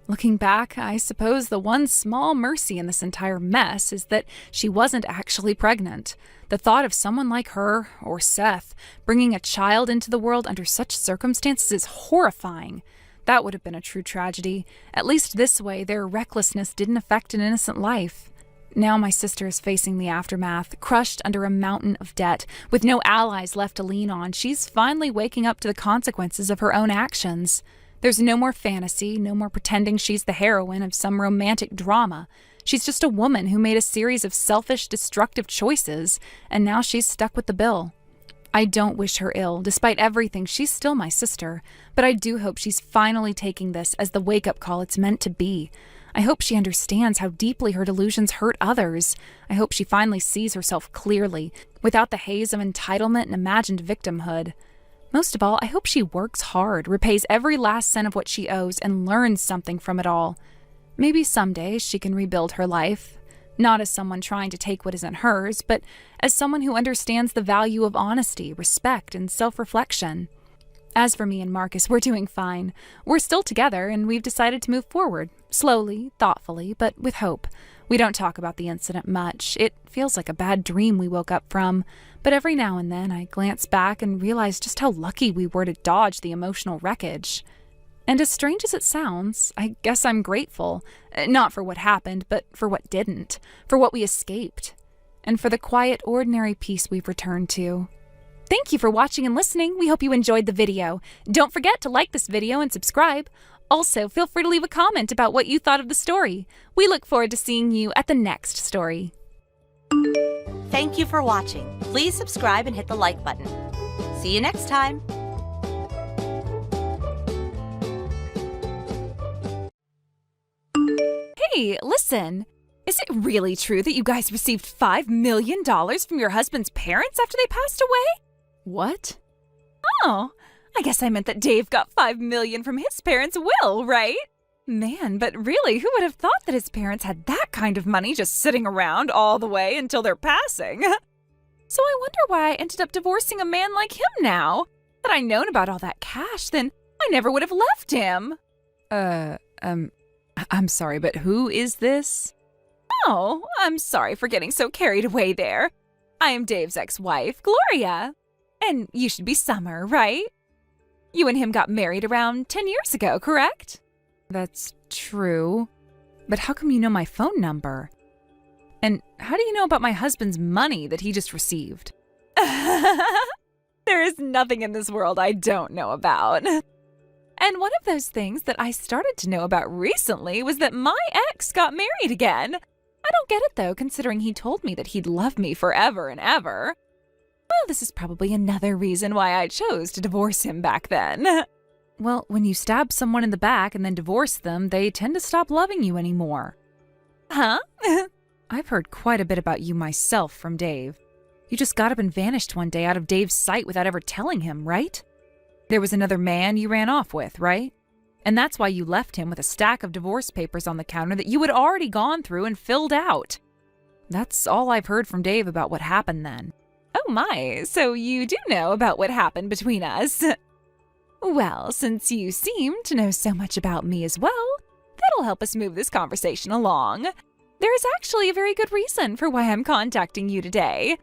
Looking back, I suppose the one small mercy in this entire mess is that she wasn't actually pregnant. The thought of someone like her, or Seth, bringing a child into the world under such circumstances is horrifying. That would have been a true tragedy. At least this way, their recklessness didn't affect an innocent life. Now my sister is facing the aftermath, crushed under a mountain of debt. With no allies left to lean on, she's finally waking up to the consequences of her own actions. There's no more fantasy, no more pretending she's the heroine of some romantic drama. She's just a woman who made a series of selfish, destructive choices, and now she's stuck with the bill. I don't wish her ill. Despite everything, she's still my sister, but I do hope she's finally taking this as the wake-up call it's meant to be. I hope she understands how deeply her delusions hurt others. I hope she finally sees herself clearly, without the haze of entitlement and imagined victimhood. Most of all, I hope she works hard, repays every last cent of what she owes, and learns something from it all. Maybe someday she can rebuild her life. Not as someone trying to take what isn't hers, but as someone who understands the value of honesty, respect, and self-reflection. As for me and Marcus, we're doing fine. We're still together, and we've decided to move forward. Slowly, thoughtfully, but with hope. We don't talk about the incident much. It feels like a bad dream we woke up from. But every now and then I glance back and realize just how lucky we were to dodge the emotional wreckage. And as strange as it sounds, I guess I'm grateful. Not for what happened, but for what didn't. For what we escaped. And for the quiet, ordinary peace we've returned to. Thank you for watching and listening. We hope you enjoyed the video. Don't forget to like this video and subscribe. Also, feel free to leave a comment about what you thought of the story. We look forward to seeing you at the next story. Thank you for watching. Please subscribe and hit the like button. See you next time. Hey, listen. Is it really true that you guys received $5 million from your husband's parents after they passed away? What? Oh, I guess I meant that Dave got $5 million from his parents' will, right? Man, but really, who would have thought that his parents had that kind of money just sitting around all the way until their passing? So I wonder why I ended up divorcing a man like him now. Had I known about all that cash, then I never would have left him. I'm sorry, but who is this? Oh, I'm sorry for getting so carried away there. I am Dave's ex-wife, Gloria. And you should be Summer, right? You and him got married around 10 years ago, correct? That's true. But how come you know my phone number? And how do you know about my husband's money that he just received? There is nothing in this world I don't know about. And one of those things that I started to know about recently was that my ex got married again. I don't get it though, considering he told me that he'd love me forever and ever. Well, this is probably another reason why I chose to divorce him back then. Well, when you stab someone in the back and then divorce them, they tend to stop loving you anymore. Huh? I've heard quite a bit about you myself from Dave. You just got up and vanished one day out of Dave's sight without ever telling him, right? There was another man you ran off with, right? And that's why you left him with a stack of divorce papers on the counter that you had already gone through and filled out. That's all I've heard from Dave about what happened then. Oh my, so you do know about what happened between us. Well, since you seem to know so much about me as well, that'll help us move this conversation along. There is actually a very good reason for why I'm contacting you today.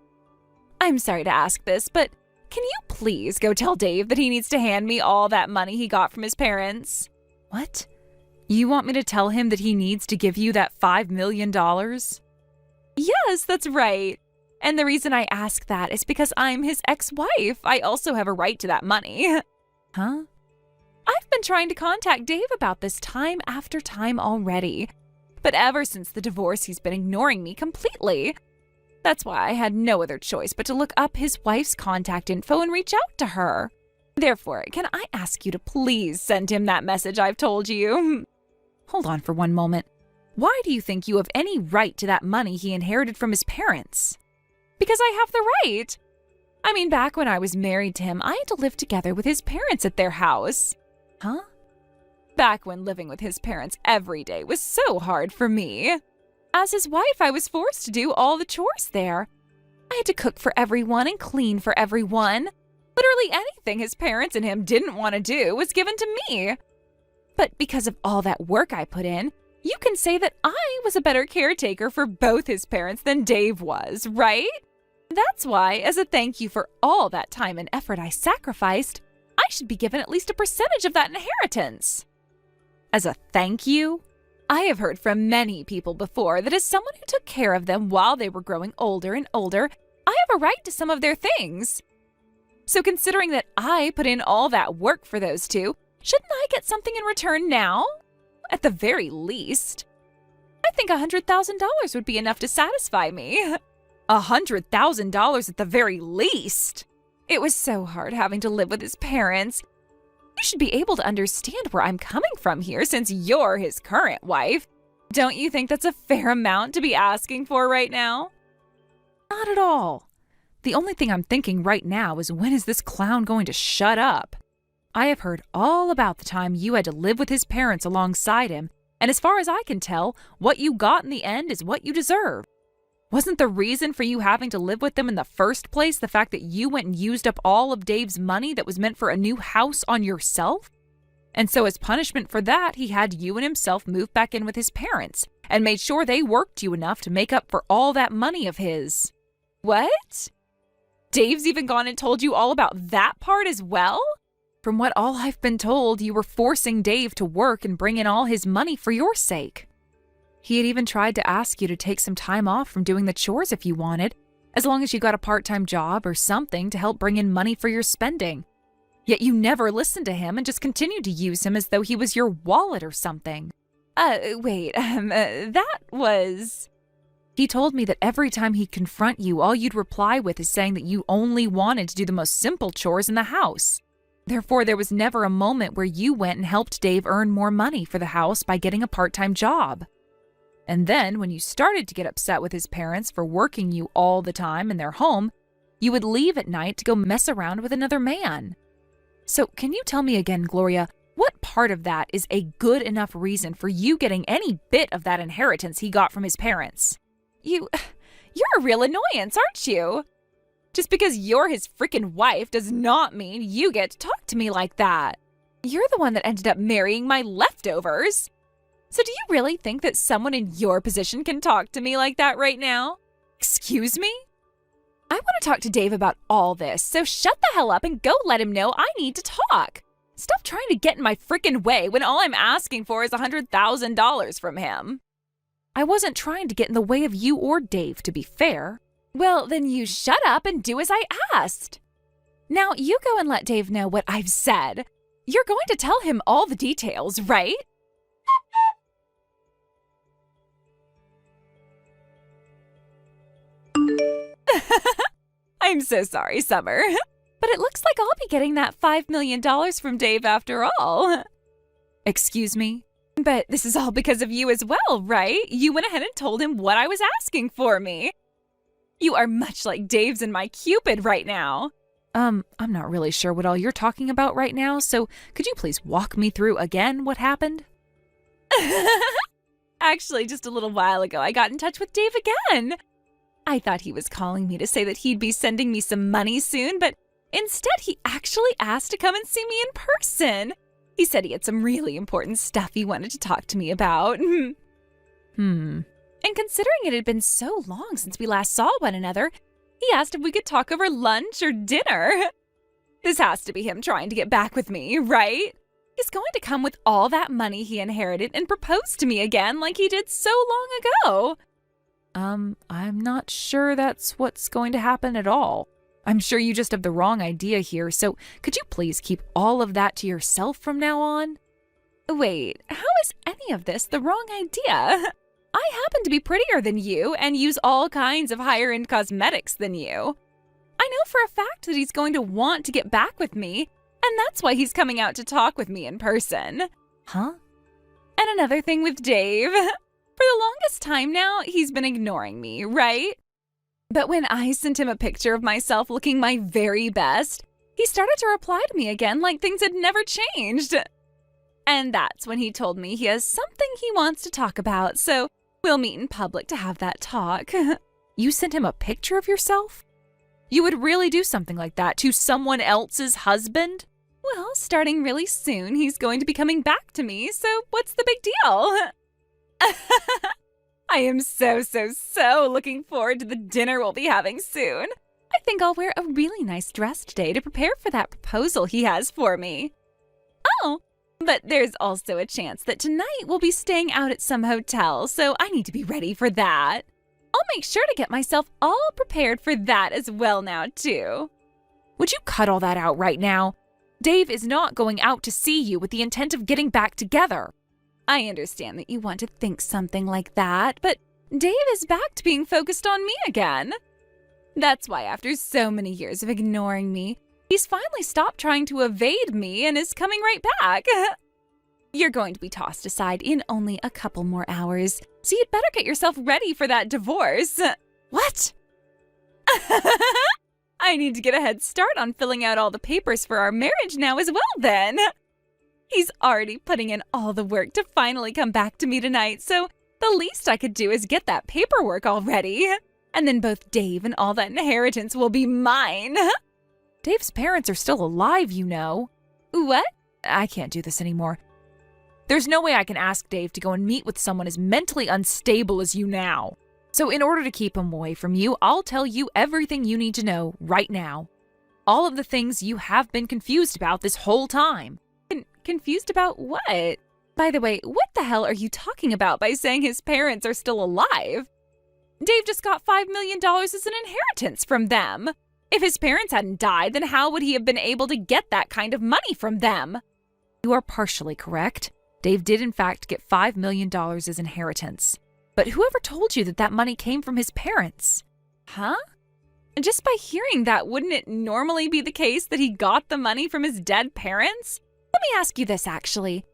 I'm sorry to ask this, but can you please go tell Dave that he needs to hand me all that money he got from his parents? What? You want me to tell him that he needs to give you that $5 million? Yes, that's right. And the reason I ask that is because I'm his ex-wife. I also have a right to that money. Huh? I've been trying to contact Dave about this time after time already. But ever since the divorce, he's been ignoring me completely. That's why I had no other choice but to look up his wife's contact info and reach out to her. Therefore, can I ask you to please send him that message I've told you? Hold on for one moment. Why do you think you have any right to that money he inherited from his parents? Because I have the right. I mean, back when I was married to him, I had to live together with his parents at their house. Huh? back when living with his parents every day was so hard for me. As his wife, I was forced to do all the chores there. I had to cook for everyone and clean for everyone. Literally anything his parents and him didn't want to do was given to me. But because of all that work I put in, you can say that I was a better caretaker for both his parents than Dave was, right? That's why, as a thank you for all that time and effort I sacrificed, I should be given at least a percentage of that inheritance. As a thank you? I have heard from many people before that as someone who took care of them while they were growing older and older, I have a right to some of their things. So considering that I put in all that work for those two, shouldn't I get something in return now? At the very least. I think $100,000 would be enough to satisfy me. $100,000 at the very least. It was so hard having to live with his parents. You should be able to understand where I'm coming from here since you're his current wife. Don't you think that's a fair amount to be asking for right now? Not at all. The only thing I'm thinking right now is when is this clown going to shut up? I have heard all about the time you had to live with his parents alongside him, and as far as I can tell, what you got in the end is what you deserve. Wasn't the reason for you having to live with them in the first place the fact that you went and used up all of Dave's money that was meant for a new house on yourself? And so as punishment for that, he had you and himself move back in with his parents and made sure they worked you enough to make up for all that money of his. What? Dave's even gone and told you all about that part as well? From what all I've been told, you were forcing Dave to work and bring in all his money for your sake. He had even tried to ask you to take some time off from doing the chores if you wanted, as long as you got a part-time job or something to help bring in money for your spending. Yet you never listened to him and just continued to use him as though he was your wallet or something. That was... He told me that every time he'd confront you, all you'd reply with is saying that you only wanted to do the most simple chores in the house. Therefore, there was never a moment where you went and helped Dave earn more money for the house by getting a part-time job. And then, when you started to get upset with his parents for working you all the time in their home, you would leave at night to go mess around with another man. So, can you tell me again, Gloria, what part of that is a good enough reason for you getting any bit of that inheritance he got from his parents? You're a real annoyance, aren't you? Just because you're his freaking wife does not mean you get to talk to me like that. You're the one that ended up marrying my leftovers. So do you really think that someone in your position can talk to me like that right now? Excuse me? I want to talk to Dave about all this, so shut the hell up and go let him know I need to talk. Stop trying to get in my freaking way when all I'm asking for is $100,000 from him. I wasn't trying to get in the way of you or Dave, to be fair. Well, then you shut up and do as I asked. Now you go and let Dave know what I've said. You're going to tell him all the details, right? I'm so sorry, Summer. But it looks like I'll be getting that $5 million from Dave after all. Excuse me? But this is all because of you as well, right? You went ahead and told him what I was asking for me. You are much like Dave's and my Cupid right now. I'm not really sure what all you're talking about right now, so could you please walk me through again what happened? Actually, just a little while ago, I got in touch with Dave again. I thought he was calling me to say that he'd be sending me some money soon, but instead he actually asked to come and see me in person. He said he had some really important stuff he wanted to talk to me about. And considering it had been so long since we last saw one another, he asked if we could talk over lunch or dinner. This has to be him trying to get back with me, right? He's going to come with all that money he inherited and propose to me again like he did so long ago. I'm not sure that's what's going to happen at all. I'm sure you just have the wrong idea here, so could you please keep all of that to yourself from now on? Wait, how is any of this the wrong idea? I happen to be prettier than you and use all kinds of higher-end cosmetics than you. I know for a fact that he's going to want to get back with me, and that's why he's coming out to talk with me in person. Huh? And another thing with Dave. For the longest time now, he's been ignoring me, right? But when I sent him a picture of myself looking my very best, he started to reply to me again like things had never changed. And that's when he told me he has something he wants to talk about, so we'll meet in public to have that talk. You sent him a picture of yourself? You would really do something like that to someone else's husband? Well, starting really soon, he's going to be coming back to me, so what's the big deal? I am so looking forward to the dinner we'll be having soon. I think I'll wear a really nice dress today to prepare for that proposal he has for me. Oh, but there's also a chance that tonight we'll be staying out at some hotel, so I need to be ready for that. I'll make sure to get myself all prepared for that as well now, too. Would you cut all that out right now? Dave is not going out to see you with the intent of getting back together. I understand that you want to think something like that, but Dave is back to being focused on me again. That's why after so many years of ignoring me, he's finally stopped trying to evade me and is coming right back. You're going to be tossed aside in only a couple more hours, so you'd better get yourself ready for that divorce. What? I need to get a head start on filling out all the papers for our marriage now as well then. He's already putting in all the work to finally come back to me tonight, so the least I could do is get that paperwork all ready. And then both Dave and all that inheritance will be mine. Dave's parents are still alive, you know. What? I can't do this anymore. There's no way I can ask Dave to go and meet with someone as mentally unstable as you now. So in order to keep him away from you, I'll tell you everything you need to know right now. All of the things you have been confused about this whole time. Confused about what? By the way, what the hell are you talking about by saying his parents are still alive? Dave just got $5 million as an inheritance from them. If his parents hadn't died, then how would he have been able to get that kind of money from them? You are partially correct. Dave did in fact get $5 million as inheritance. But whoever told you that that money came from his parents? Huh? Just by hearing that, wouldn't it normally be the case that he got the money from his dead parents? Let me ask you this, actually.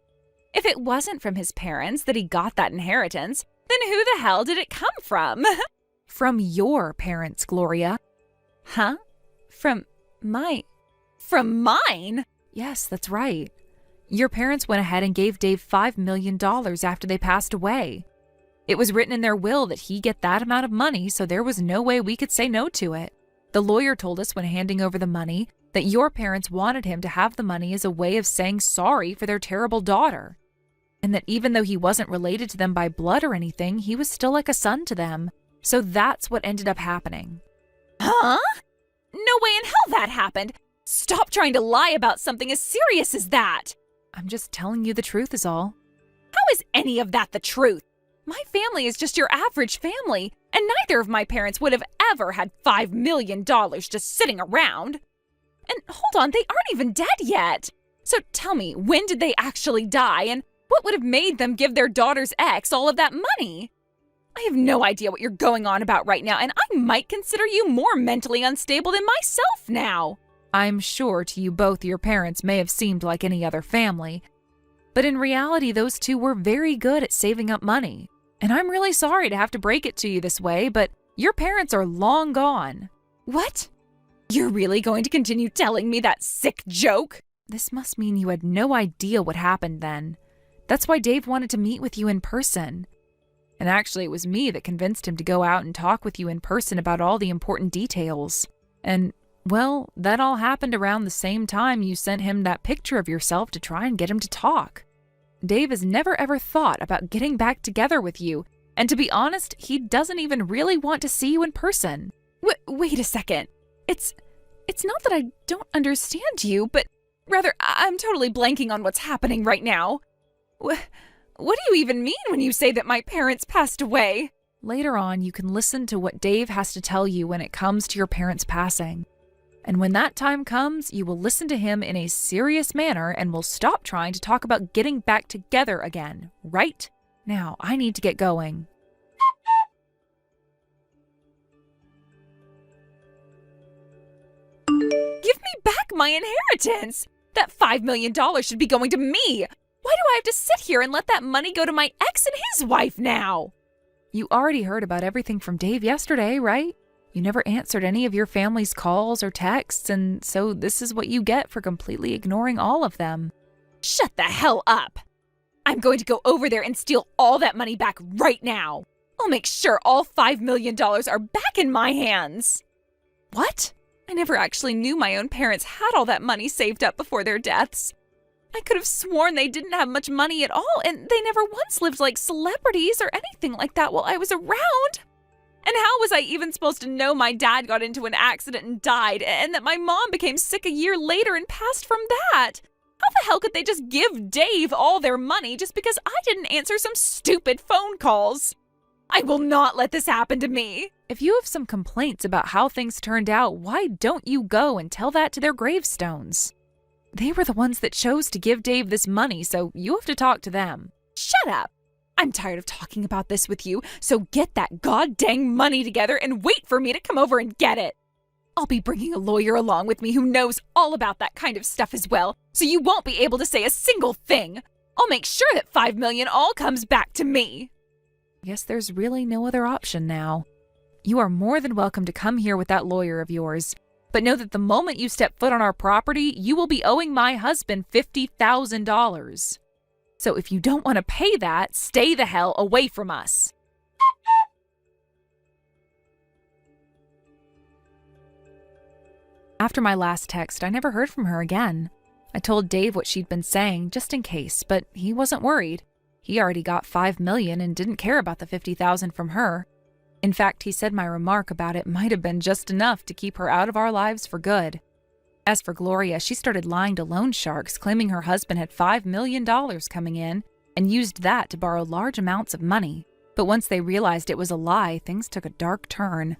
If it wasn't from his parents that he got that inheritance, then who the hell did it come from? From your parents, Gloria. Huh? From mine? Yes, that's right. Your parents went ahead and gave Dave $5 million after they passed away. It was written in their will that he get that amount of money, so there was no way we could say no to it. The lawyer told us when handing over the money that your parents wanted him to have the money as a way of saying sorry for their terrible daughter. And that even though he wasn't related to them by blood or anything, he was still like a son to them. So that's what ended up happening. Huh? No way in hell that happened! Stop trying to lie about something as serious as that! I'm just telling you the truth is all. How is any of that the truth? My family is just your average family, and neither of my parents would have ever had $5 million just sitting around. And hold on, they aren't even dead yet. So tell me, when did they actually die, and what would have made them give their daughter's ex all of that money? I have no idea what you're going on about right now, and I might consider you more mentally unstable than myself now. I'm sure to you both your parents may have seemed like any other family, but in reality those two were very good at saving up money. And I'm really sorry to have to break it to you this way, but your parents are long gone. What? You're really going to continue telling me that sick joke? This must mean you had no idea what happened then. That's why Dave wanted to meet with you in person. And actually, it was me that convinced him to go out and talk with you in person about all the important details. And, well, that all happened around the same time you sent him that picture of yourself to try and get him to talk. Dave has never ever thought about getting back together with you, and to be honest, he doesn't even really want to see you in person. Wait a second. It's not that I don't understand you, but rather I'm totally blanking on what's happening right now. What do you even mean when you say that my parents passed away? Later on, you can listen to what Dave has to tell you when it comes to your parents passing. And when that time comes, you will listen to him in a serious manner and will stop trying to talk about getting back together again, right? Now, I need to get going. Give me back my inheritance! That $5 million should be going to me! Why do I have to sit here and let that money go to my ex and his wife now? You already heard about everything from Dave yesterday, right? You never answered any of your family's calls or texts, and so this is what you get for completely ignoring all of them. Shut the hell up! I'm going to go over there and steal all that money back right now. I'll make sure all $5 million are back in my hands. What? I never actually knew my own parents had all that money saved up before their deaths. I could have sworn they didn't have much money at all, and they never once lived like celebrities or anything like that while I was around. And how was I even supposed to know my dad got into an accident and died, and that my mom became sick a year later and passed from that? How the hell could they just give Dave all their money just because I didn't answer some stupid phone calls? I will not let this happen to me. If you have some complaints about how things turned out, why don't you go and tell that to their gravestones? They were the ones that chose to give Dave this money, so you have to talk to them. Shut up! I'm tired of talking about this with you, so get that goddamn money together and wait for me to come over and get it. I'll be bringing a lawyer along with me who knows all about that kind of stuff as well, so you won't be able to say a single thing. I'll make sure that $5 million all comes back to me. I guess there's really no other option now. You are more than welcome to come here with that lawyer of yours, but know that the moment you step foot on our property, you will be owing my husband $50,000. So if you don't want to pay that, stay the hell away from us. After my last text, I never heard from her again. I told Dave what she'd been saying, just in case, but he wasn't worried. He already got $5 million and didn't care about the $50,000 from her. In fact, he said my remark about it might have been just enough to keep her out of our lives for good. As for Gloria, she started lying to loan sharks, claiming her husband had $5 million coming in and used that to borrow large amounts of money. But once they realized it was a lie, things took a dark turn.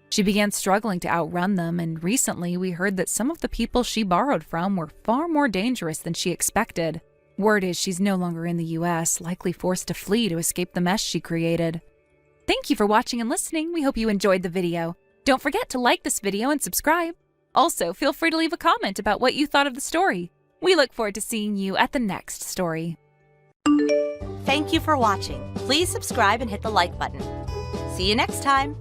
She began struggling to outrun them, and recently we heard that some of the people she borrowed from were far more dangerous than she expected. Word is she's no longer in the U.S., likely forced to flee to escape the mess she created. Thank you for watching and listening. We hope you enjoyed the video. Don't forget to like this video and subscribe. Also, feel free to leave a comment about what you thought of the story. We look forward to seeing you at the next story. Thank you for watching. Please subscribe and hit the like button. See you next time.